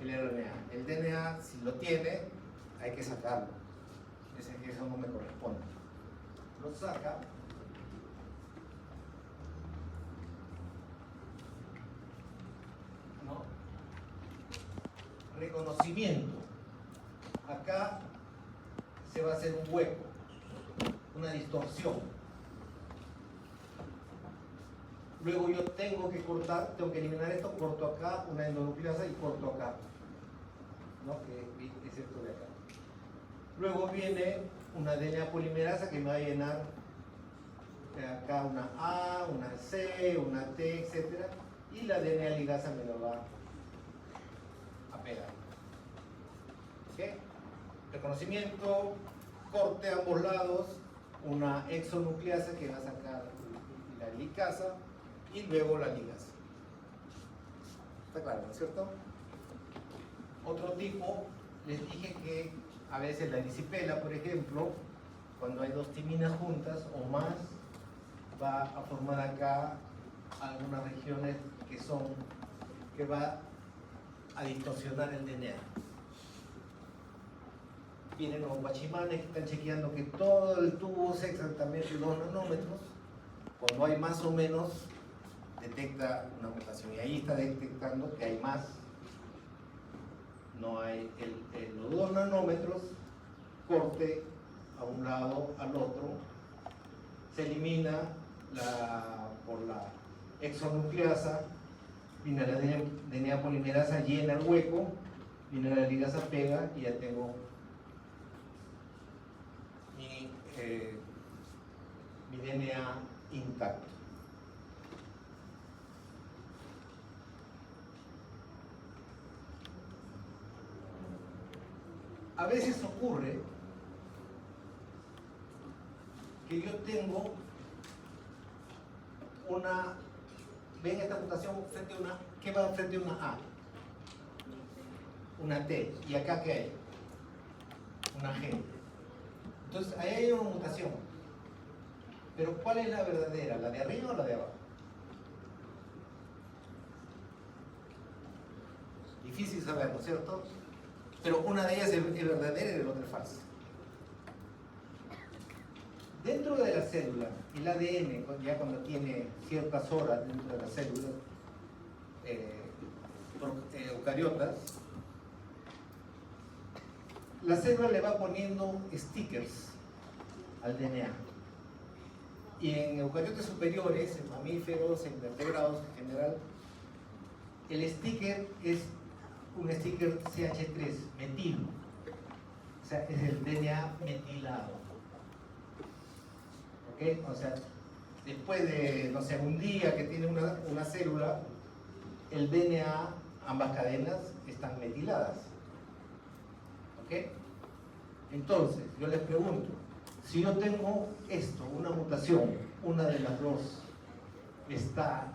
El RNA. El DNA, si lo tiene, hay que sacarlo. Eso no me corresponde. Lo saca. ¿No? Reconocimiento. Acá se va a hacer un hueco, una distorsión. Luego yo tengo que cortar, tengo que eliminar esto, corto acá una endonucleasa y corto acá, ¿no? Que es esto de acá. Luego viene una DNA polimerasa que me va a llenar acá una A, una C, una T, etc. Y la DNA ligasa me lo va a pegar. ¿Ok? Reconocimiento, corte a ambos lados, una exonucleasa que va a sacar la ligasa y luego la ligasa. ¿Está claro, no es cierto? Otro tipo, les dije que a veces la erisipela, por ejemplo, cuando hay dos timinas juntas o más, va a formar acá algunas regiones que va a distorsionar el DNA. Vienen los guachimanes que están chequeando que todo el tubo sea exactamente 2 nanómetros. Cuando hay más o menos, detecta una mutación. Y ahí está detectando que hay más. No hay los 2 nanómetros, corte a un lado al otro. Se elimina por la exonucleasa, viene la DNA polimerasa, llena el hueco, viene la ligasa, pega y ya tengo mi DNA intacto. A veces ocurre que yo tengo ven esta mutación frente a una, ¿qué va frente a una A? Una T. ¿Y acá qué hay? Una G. Entonces, ahí hay una mutación. Pero ¿cuál es la verdadera? ¿La de arriba o la de abajo? Difícil saber, ¿no es cierto? Pero una de ellas es verdadera y la otra es falsa. Dentro de la célula, el ADN, ya cuando tiene ciertas horas dentro de las células eucariotas, la célula le va poniendo stickers al DNA. Y en eucariotes superiores, en mamíferos, en vertebrados en general, el sticker es un sticker CH3 metilo, o sea, es el DNA metilado. ¿Ok? O sea, después de, no sé, un día que tiene una célula, el DNA, ambas cadenas, están metiladas. ¿Ok? Entonces, yo les pregunto, si yo tengo esto, una mutación, una de las dos está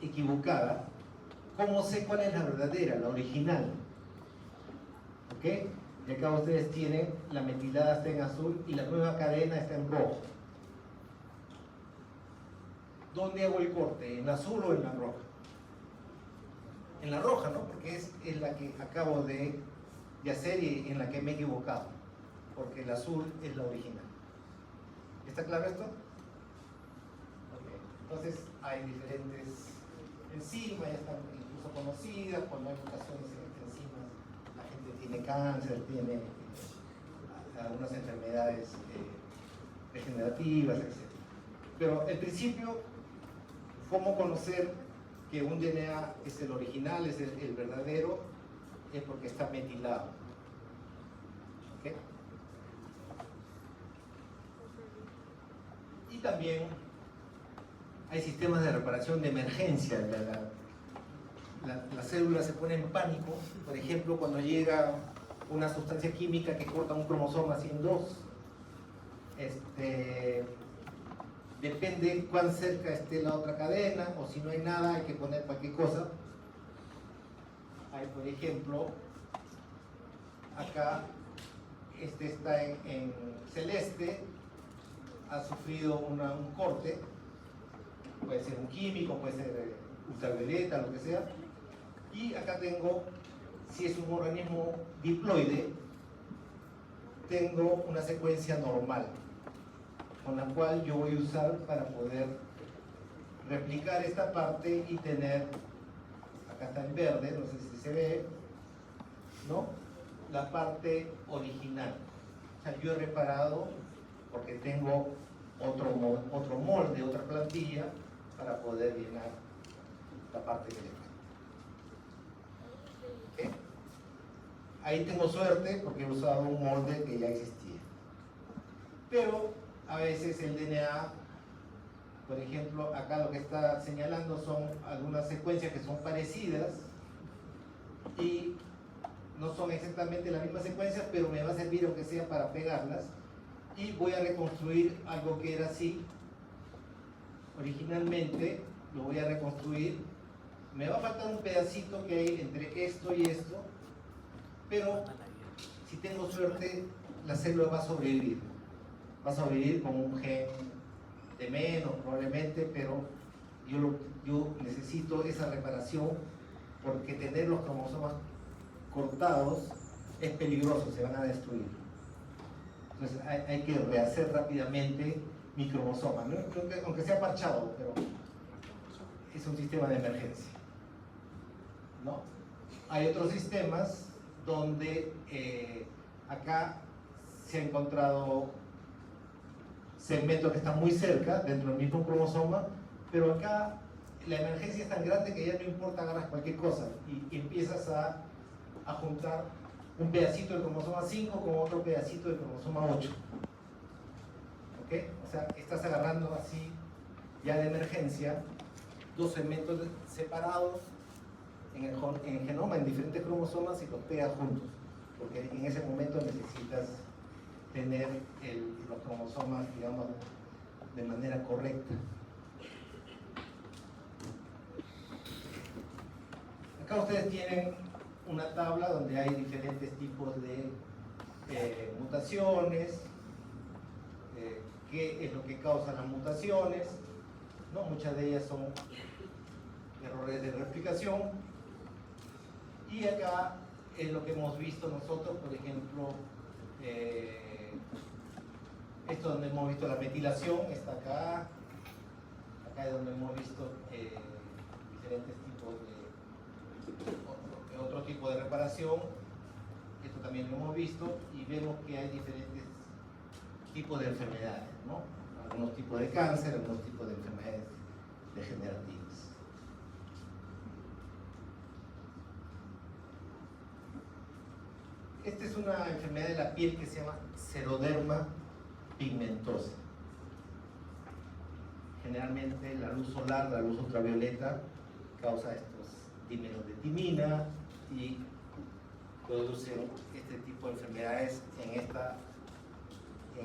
equivocada, ¿cómo sé cuál es la verdadera, la original? ¿Ok? Y acá ustedes tienen, la metilada está en azul y la nueva cadena está en rojo. ¿Dónde hago el corte? ¿En la azul o en la roja? En la roja, ¿no? Porque es la que acabo de hacer y en la que me he equivocado. Porque el azul es la original. ¿Está claro esto? Okay. Entonces hay diferentes enzimas, ya están incluso conocidas, cuando hay mutaciones en estas enzimas, la gente tiene cáncer, tiene algunas enfermedades degenerativas, etc. Pero el principio, cómo conocer que un DNA es el original, es el verdadero, es porque está metilado. ¿Okay? Y también hay sistemas de reparación de emergencia. La célula se pone en pánico, por ejemplo, cuando llega una sustancia química que corta un cromosoma así en dos. Depende cuán cerca esté la otra cadena, o si no hay nada, hay que poner cualquier cosa. Hay, por ejemplo, acá, está en celeste, ha sufrido un corte, puede ser un químico, puede ser ultravioleta, lo que sea. Y acá tengo, si es un organismo diploide, tengo una secuencia normal, con la cual yo voy a usar para poder replicar esta parte y tener, acá está en verde, no sé si se ve, ¿no? La parte original. O sea, yo he reparado porque tengo otro molde, otra plantilla para poder llenar la parte que le falta. ¿Okay? Ahí tengo suerte porque he usado un molde que ya existía. Pero a veces el DNA, por ejemplo, acá lo que está señalando son algunas secuencias que son parecidas y no son exactamente la misma secuencia, pero me va a servir aunque sea para pegarlas, y voy a reconstruir algo que era así originalmente, lo voy a reconstruir. Me va a faltar un pedacito que hay entre esto y esto, pero si tengo suerte la célula va a sobrevivir con un gen de menos probablemente, pero yo necesito esa reparación, porque tener los cromosomas cortados es peligroso, se van a destruir. Entonces hay que rehacer rápidamente mi cromosoma, ¿no? Aunque sea parchado, pero es un sistema de emergencia, ¿no? Hay otros sistemas donde acá se ha encontrado segmentos que están muy cerca dentro del mismo cromosoma, pero acá la emergencia es tan grande que ya no importa, agarras cualquier cosa y empiezas a juntar un pedacito del cromosoma 5 con otro pedacito del cromosoma 8. ¿Ok? O sea, estás agarrando así, ya de emergencia, dos segmentos separados en el genoma, en diferentes cromosomas, y los pegas juntos, porque en ese momento necesitas tener los cromosomas, digamos, de manera correcta. Acá ustedes tienen una tabla donde hay diferentes tipos de mutaciones, qué es lo que causa las mutaciones, ¿no? Muchas de ellas son errores de replicación, y acá es lo que hemos visto nosotros, por ejemplo, esto donde hemos visto la metilación, está acá es donde hemos visto diferentes tipos de otro tipo de reparación. Esto también lo hemos visto, y vemos que hay diferentes tipos de enfermedades, ¿no? algunos tipos de cáncer, algunos tipos de enfermedades degenerativas. Esta es una enfermedad de la piel que se llama xeroderma pigmentosa. Generalmente la luz solar, la luz ultravioleta, causa estos dímeros de timina y producen este tipo de enfermedades, en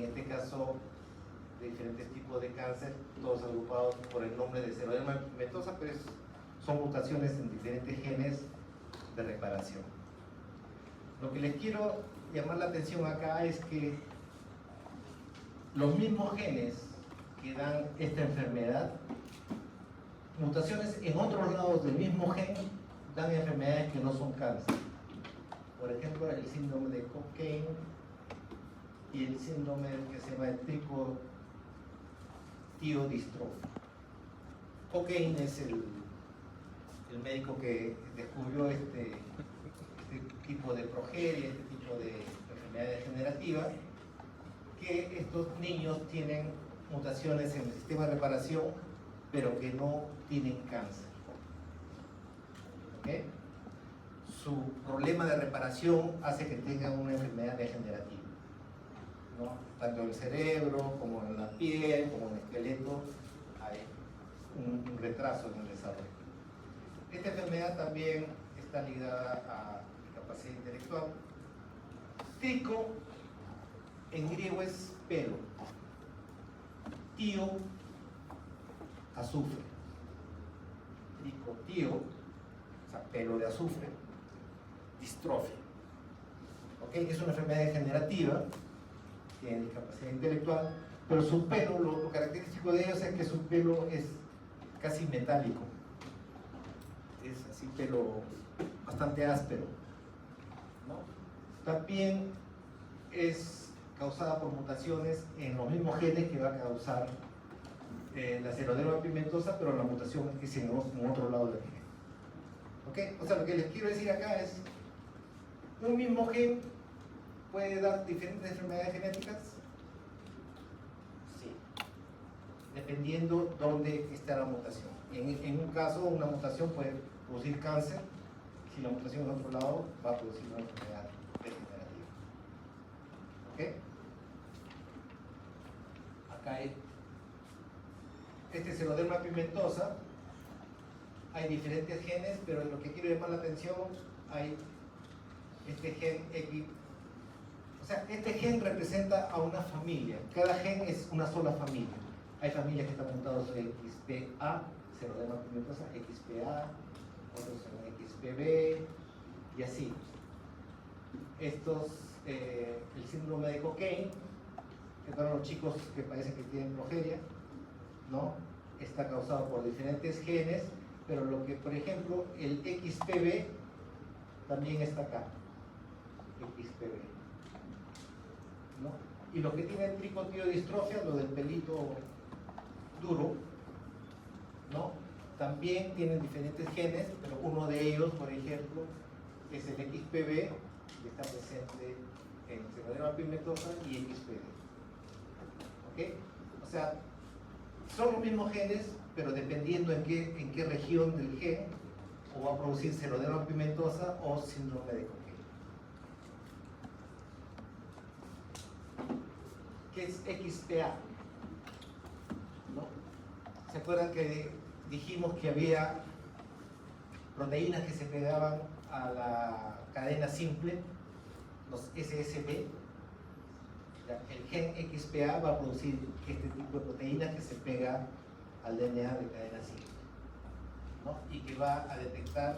este caso de diferentes tipos de cáncer, todos agrupados por el nombre de xeroderma pigmentosa, pero son mutaciones en diferentes genes de reparación. Lo que les quiero llamar la atención acá es que los mismos genes que dan esta enfermedad, mutaciones en otros lados del mismo gen dan enfermedades que no son cáncer. Por ejemplo, el síndrome de Cockayne y el síndrome que se llama tricotiodistrofia. Cockayne es el médico que descubrió este tipo de progeria, este tipo de enfermedad degenerativa, que estos niños tienen mutaciones en el sistema de reparación, pero que no tienen cáncer. ¿Okay? Su problema de reparación hace que tengan una enfermedad degenerativa, ¿no? Tanto en el cerebro, como en la piel, como en el esqueleto, hay un retraso en el desarrollo. Esta enfermedad también está ligada a discapacidad intelectual. Trico en griego es pelo, tío, azufre. Tricotío, o sea, pelo de azufre, distrofia. ¿Okay? Es una enfermedad degenerativa, tiene discapacidad intelectual, pero su pelo, lo característico de ellos es que su pelo es casi metálico. Es así, pelo bastante áspero, ¿no? También es causada por mutaciones en los mismos genes que va a causar la xeroderma pigmentosa, pero la mutación es en otro lado del gen. ¿Okay? O sea, lo que les quiero decir acá es, un mismo gen puede dar diferentes enfermedades genéticas, sí, dependiendo dónde está la mutación. En un caso, una mutación puede producir cáncer, si la mutación en otro lado va a producir una enfermedad degenerativa. ¿Ok? Acá hay xeroderma pigmentosa, hay diferentes genes, pero lo que quiero llamar la atención, hay este gen X. O sea, este gen representa a una familia, cada gen es una sola familia. Hay familias que están mutados en XPA, xeroderma pigmentosa, XPA, otros en XPB, y así. Estos, el síndrome de Cockayne, que para los chicos que parece que tienen progeria, ¿no? Está causado por diferentes genes, pero lo que, por ejemplo, el XPB también está acá, XPB, ¿no? Y lo que tiene tricotiodistrofia, lo del pelito duro, ¿no? También tienen diferentes genes, pero uno de ellos, por ejemplo, es el XPB, que está presente en xeroderma pigmentosa y XPB. ¿Ok? O sea, son los mismos genes, pero dependiendo en qué región del gen, o va a producir xeroderma pigmentosa o síndrome de Cockayne. ¿Qué es XPA? ¿No? ¿Se acuerdan que dijimos que había proteínas que se pegaban a la cadena simple, los SSB? El gen XPA va a producir este tipo de proteínas que se pega al DNA de cadena simple, ¿no? Y que va a detectar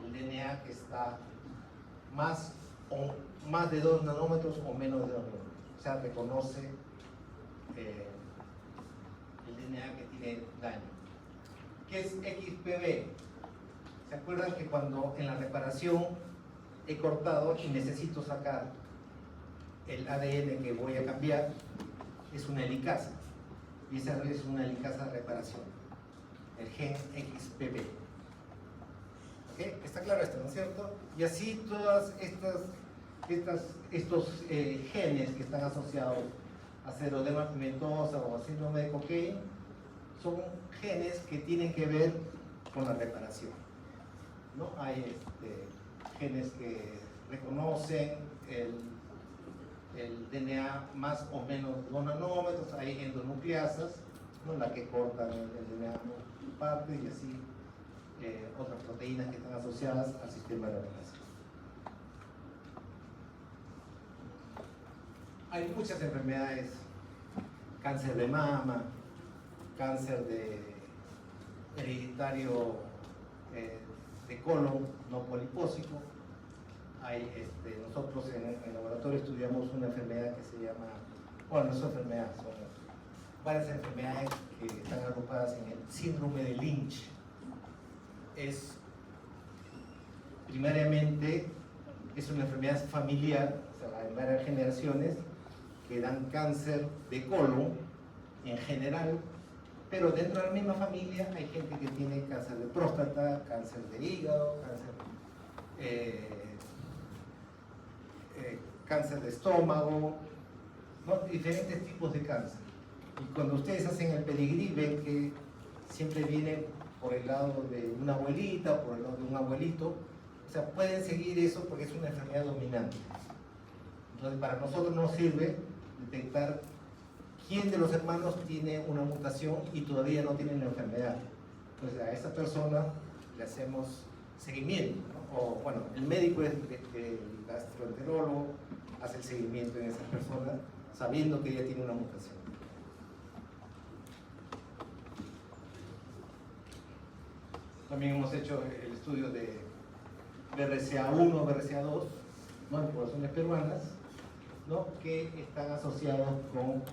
el DNA que está más de 2 nanómetros o menos de 2 nanómetros. O sea, reconoce el DNA que tiene daño. ¿Qué es XPB? ¿Se acuerdan que cuando en la reparación he cortado y necesito sacar el ADN que voy a cambiar? Es una helicasa, y esa es una helicasa de reparación, el gen XPB. ¿Okay? ¿Está claro esto, no es cierto? Y así todas estos genes que están asociados aceroderma pigmentosa o síndrome de Cockayne, son genes que tienen que ver con la reparación, ¿no? Hay genes que reconocen el DNA más o menos 2 nanómetros, hay endonucleasas, ¿no? La que cortan el DNA en parte, y así otras proteínas que están asociadas al sistema de reparación. Hay muchas enfermedades, cáncer de mama, cáncer hereditario de colon no polipósico. Nosotros en el laboratorio estudiamos una enfermedad que se llama, bueno, no es una enfermedad, son varias enfermedades que están agrupadas en el síndrome de Lynch. Primariamente es una enfermedad familiar, o sea, hay varias generaciones que dan cáncer de colon en general, pero dentro de la misma familia hay gente que tiene cáncer de próstata, cáncer de hígado, cáncer de estómago, ¿no? Diferentes tipos de cáncer. Y cuando ustedes hacen el pedigrí ven que siempre viene por el lado de una abuelita, por el lado de un abuelito, o sea, pueden seguir eso porque es una enfermedad dominante. Entonces, para nosotros nos sirve detectar quién de los hermanos tiene una mutación y todavía no tiene la enfermedad. Entonces, a esa persona le hacemos seguimiento, ¿no? O, bueno, el médico es el gastroenterólogo, hace el seguimiento en esa persona, sabiendo que ella tiene una mutación. También hemos hecho el estudio de BRCA1, BRCA2, ¿no? En poblaciones peruanas, ¿no? Que están asociados con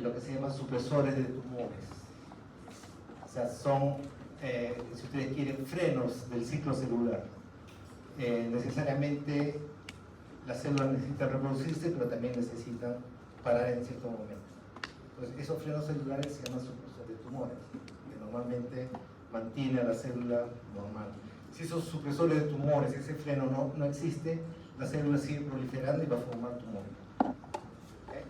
lo que se llama supresores de tumores. O sea, son, si ustedes quieren, frenos del ciclo celular. Necesariamente las células necesitan reproducirse, pero también necesitan parar en cierto momento. Entonces, esos frenos celulares se llaman supresores de tumores, que normalmente mantiene a la célula normal. Si esos supresores de tumores, ese freno no existe, la célula sigue proliferando y va a formar tumores. ¿Okay?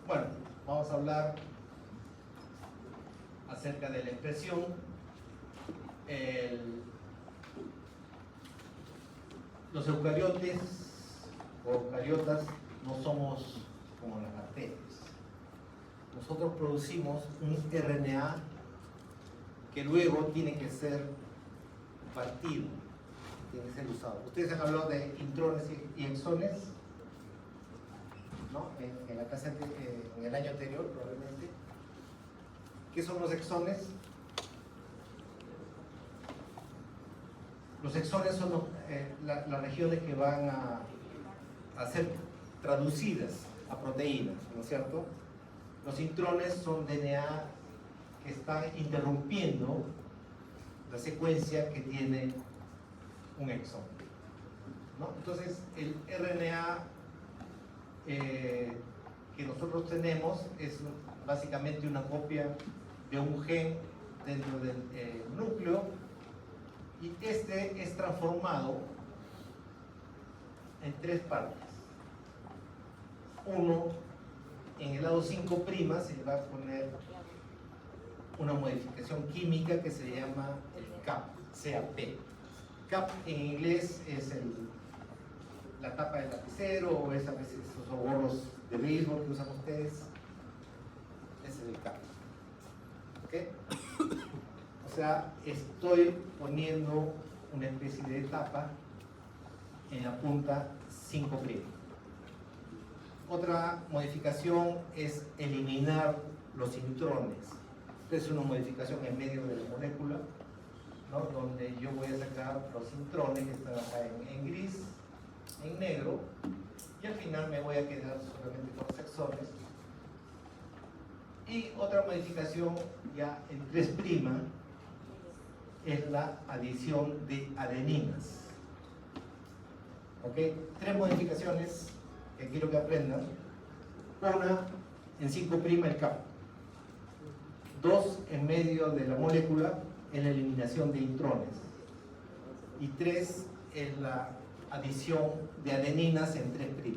Bueno, vamos a hablar acerca de la expresión. Los eucariotes o eucariotas no somos como las bacterias. Nosotros producimos un RNA que luego tiene que ser partido, tiene que ser usado. Ustedes han hablado de intrones y exones, ¿no? En la clase en el año anterior probablemente. ¿Qué son los exones? Los exones son las regiones que van a ser traducidas a proteínas, ¿no es cierto? Los intrones son DNA que están interrumpiendo la secuencia que tiene un exón, ¿no? Entonces, el RNA que nosotros tenemos es básicamente una copia de un gen dentro del núcleo, y este es transformado en 3 partes. Uno, en el lado 5' se le va a poner una modificación química que se llama el CAP. CAP en inglés es la tapa del lapicero, o es a veces esos gorros de béisbol que usan ustedes. Ese es el CAP. ¿Ok? O sea, estoy poniendo una especie de tapa en la punta 5'. Otra modificación es eliminar los intrones. Esta es una modificación en medio de la molécula, ¿no? Donde yo voy a sacar los intrones que están acá en gris, en negro, y al final me voy a quedar solamente con los exones. Y otra modificación ya en 3' es la adición de adeninas. ¿Ok? 3 modificaciones que quiero que aprendan. Una, en 5' el CAP. 2, en medio de la molécula, en la eliminación de intrones. Y 3, en la adición de adeninas en 3'.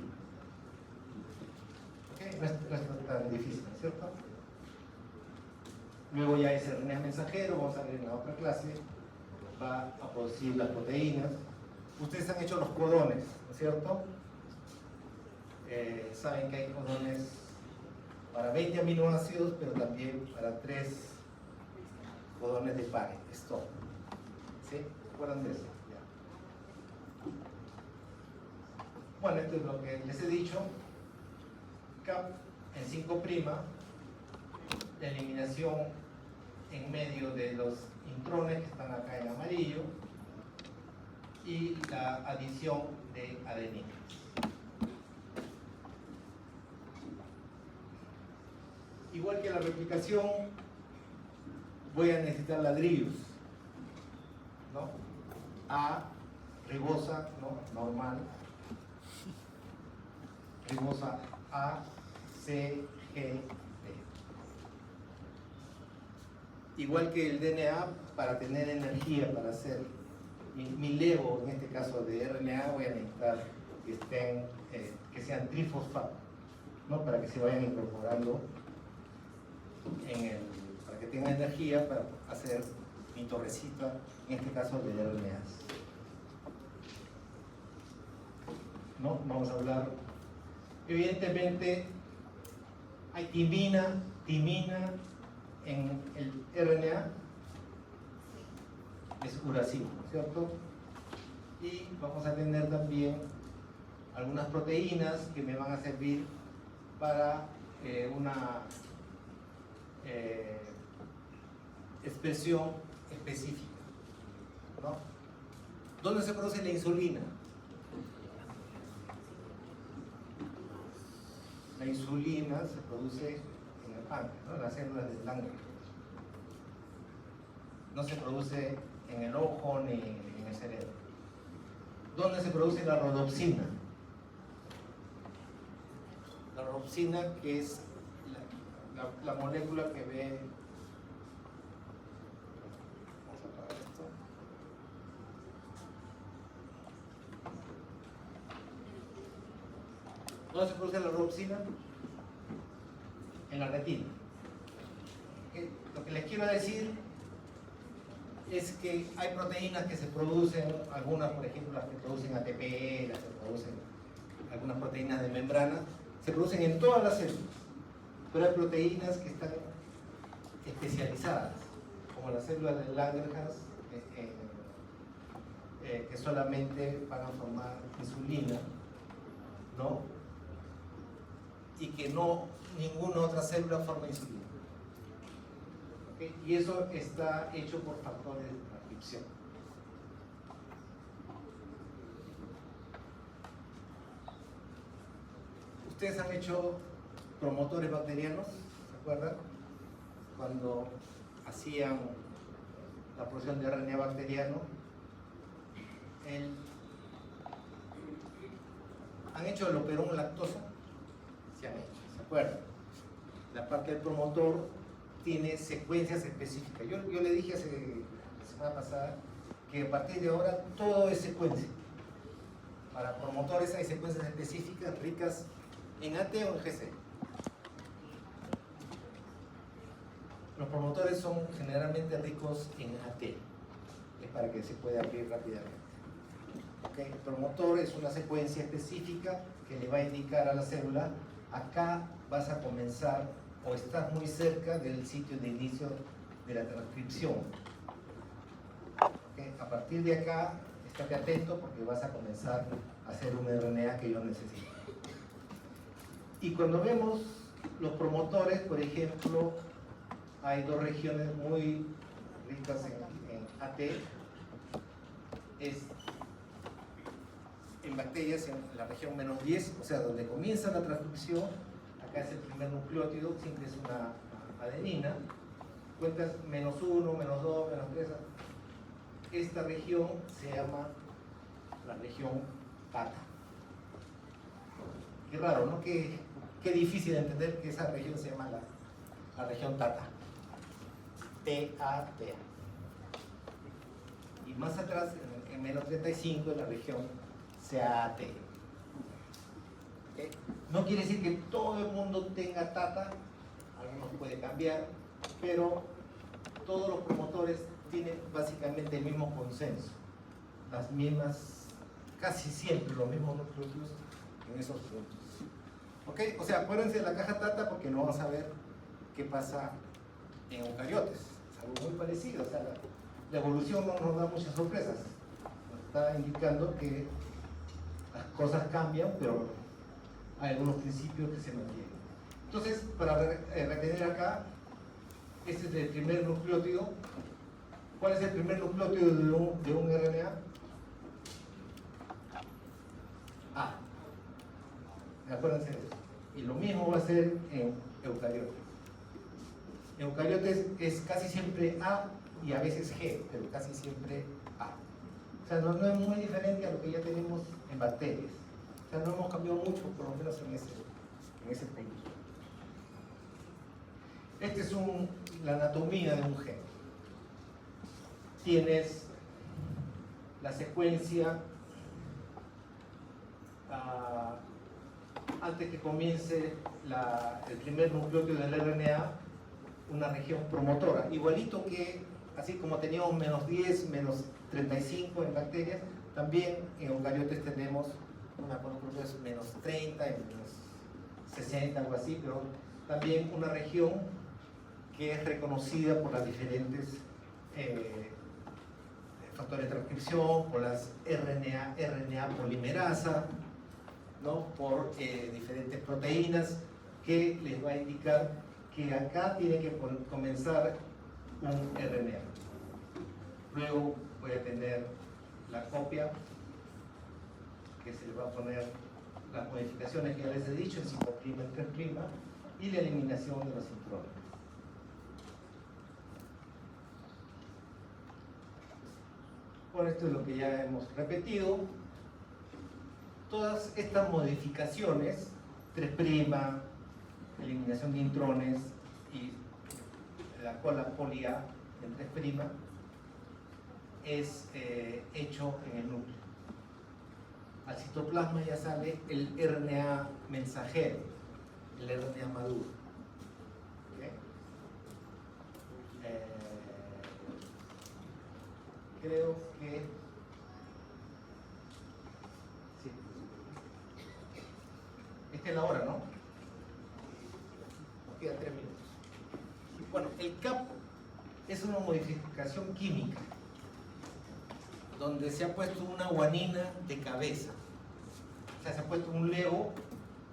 No es tan difícil, ¿no es cierto? Luego ya ese RNA mensajero, vamos a ver en la otra clase, va a producir las proteínas. Ustedes han hecho los codones, ¿no es cierto? Saben que hay codones para 20 aminoácidos, pero también para 3 codones de par, stop. ¿Sí? ¿Se acuerdan de eso? Ya. Bueno, esto es lo que les he dicho. CAP en 5', la eliminación en medio de los intrones que están acá en amarillo y la adición de adeninas. Igual que la replicación, voy a necesitar ladrillos, ¿no? A, ribosa, ¿no? Normal, ribosa A, C, G, D. Igual que el DNA, para tener energía para hacer mi lego, en este caso de RNA, voy a necesitar que sean trifosfato, ¿no? Para que se vayan incorporando para que tengan energía para hacer mi torrecita, en este caso de RNAs. ¿No? Vamos a hablar. Evidentemente, hay timina en el RNA, es uracilo, ¿cierto? Y vamos a tener también algunas proteínas que me van a servir para una expresión específica, ¿no? ¿Dónde se produce la insulina? La insulina se produce en el páncreas, ¿no? En las células del Langerhans. No se produce en el ojo ni en el cerebro. ¿Dónde se produce la rodopsina? La rodopsina, que es la molécula que ve. Vamos a apagar esto. ¿Dónde se produce la rodopsina? En la retina. Lo que les quiero decir es que hay proteínas que se producen, algunas por ejemplo las que producen ATP, las que producen algunas proteínas de membrana, se producen en todas las células, pero hay proteínas que están especializadas, como las células de Langerhans, que solamente van a formar insulina, ¿no? Y que no ninguna otra célula forma insulina. ¿Okay? Y eso está hecho por factores de transcripción. Ustedes han hecho promotores bacterianos, ¿se acuerdan? Cuando hacían la producción de RNA bacteriano, ¿han hecho el operón lactosa? Se han hecho, ¿se acuerdan? La parte del promotor tiene secuencias específicas. Yo le dije la semana pasada que a partir de ahora todo es secuencia. Para promotores hay secuencias específicas ricas en AT o en GC. Los promotores son generalmente ricos en AT, es para que se pueda abrir rápidamente. ¿Okay? El promotor es una secuencia específica que le va a indicar a la célula: acá vas a comenzar o estás muy cerca del sitio de inicio de la transcripción. ¿Okay? A partir de acá, estate atento porque vas a comenzar a hacer un RNA que yo necesito. Y cuando vemos los promotores, por ejemplo, hay dos regiones muy ricas en AT. Es en bacterias en la región -10, o sea, donde comienza la transcripción. Acá es el primer nucleótido, siempre es una adenina. Cuentas -1, -2, -3. Esta región se llama la región tata. Qué raro, ¿no? Qué difícil de entender que esa región se llama la región tata. T-A-T-A. Y más atrás, en -35, en la región CAT. ¿Okay? No quiere decir que todo el mundo tenga tata, algunos puede cambiar, pero todos los promotores tienen básicamente el mismo consenso, las mismas, casi siempre los mismos nucleótidos en esos puntos. ¿Ok? O sea, acuérdense de la caja tata porque no vamos a ver qué pasa en eucariotes. Es algo muy parecido, o sea, la evolución no nos da muchas sorpresas. Nos está indicando que las cosas cambian, pero hay algunos principios que se mantienen. Entonces, para retener acá, este es el primer nucleótido. ¿Cuál es el primer nucleótido de un RNA? A. Acuérdense de eso. Y lo mismo va a ser en eucariotes. En eucariotes es casi siempre A y a veces G, pero casi siempre A. O sea, no es muy diferente a lo que ya tenemos en bacterias. O sea, no hemos cambiado mucho, por lo menos en ese punto. Esta es la anatomía de un gen. Tienes la secuencia antes que comience el primer nucleótido del RNA, una región promotora. Igualito que, así como teníamos menos 10, menos 35 en bacterias, también en eucariotes tenemos creo que es menos 30, menos 60, algo así, pero también una región que es reconocida por las diferentes factores de transcripción, por las RNA polimerasa, ¿no? Por diferentes proteínas que les va a indicar que acá tiene que comenzar un RNA. Luego voy a tener la copia, que se le va a poner las modificaciones que ya les he dicho, en 5' en 3', y la eliminación de los intrones. Bueno, esto es lo que ya hemos repetido. Todas estas modificaciones, 3', eliminación de intrones y la cola poli A en 3', es hecho en el núcleo. Al citoplasma ya sale el RNA mensajero, el RNA maduro. ¿Okay? Creo que sí. Esta es la hora, ¿no? Nos quedan 3 minutos. Bueno, el CAP es una modificación química donde se ha puesto una guanina de cabeza. O sea, se ha puesto un lego,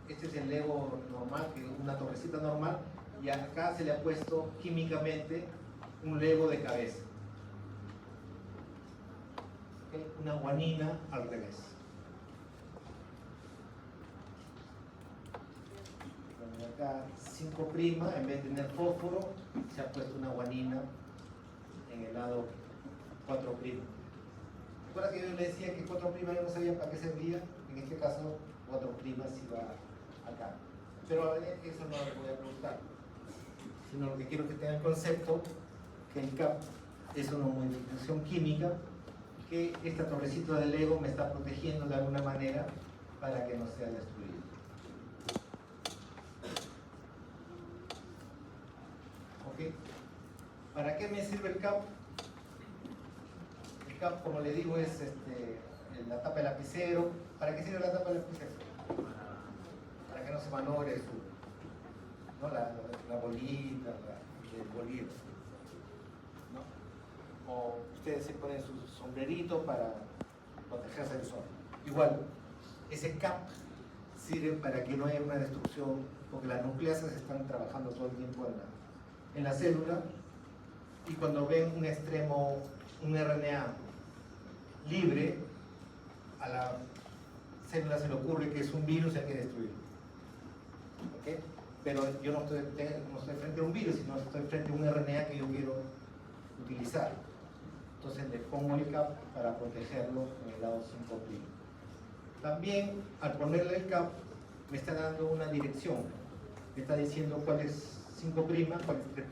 este es el lego normal, que es una torrecita normal, y acá se le ha puesto químicamente un lego de cabeza. ¿Okay? Una guanina al revés. Bueno, acá 5', en vez de tener fósforo, se ha puesto una guanina en el lado 4'. ¿Recuerda que yo le decía que 4' yo no sabía para qué servía? En este caso, 4' iba acá. Pero eso no le voy a preguntar. Sino lo que quiero que tengan el concepto que el CAP es una modificación química, que esta torrecita del Lego me está protegiendo de alguna manera para que no sea destruido. ¿Ok? ¿Para qué me sirve el CAP? El CAP, como le digo, es la tapa del lapicero. ¿Para qué sirve la tapa del lapicero? Para que no se malogre la bolita, el bolígrafo. ¿No? O ustedes se ponen su sombrerito para protegerse del sol. Igual, ese CAP sirve para que no haya una destrucción, porque las nucleasas están trabajando todo el tiempo en la célula, y cuando ven un extremo, un RNA libre, a la célula se le ocurre que es un virus y hay que destruirlo. ¿Okay? Pero yo no estoy frente a un virus, sino estoy frente a un RNA que yo quiero utilizar. Entonces le pongo el CAP para protegerlo en el lado 5'. También, al ponerle el CAP, me está dando una dirección. Me está diciendo cuál es 5', cuál es 3'.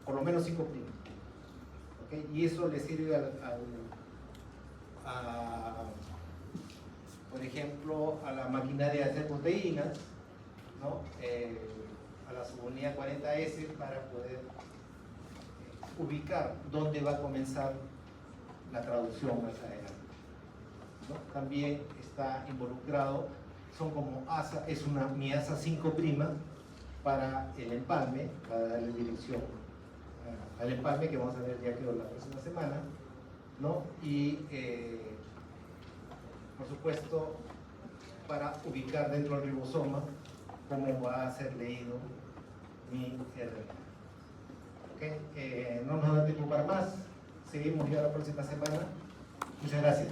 Por lo menos 5'. ¿Okay? Y eso le sirve por ejemplo, a la maquinaria de hacer proteínas, ¿no? A la subunidad 40S para poder ubicar dónde va a comenzar la traducción más adelante, ¿no? También está involucrado, son como ASA, es mi ASA 5' para el empalme, para darle dirección al empalme que vamos a ver ya creo la próxima semana, ¿no? Y por supuesto para ubicar dentro del ribosoma cómo va a ser leído mi RNA. ¿Okay? No nos da tiempo para más, seguimos ya la próxima semana. Muchas gracias.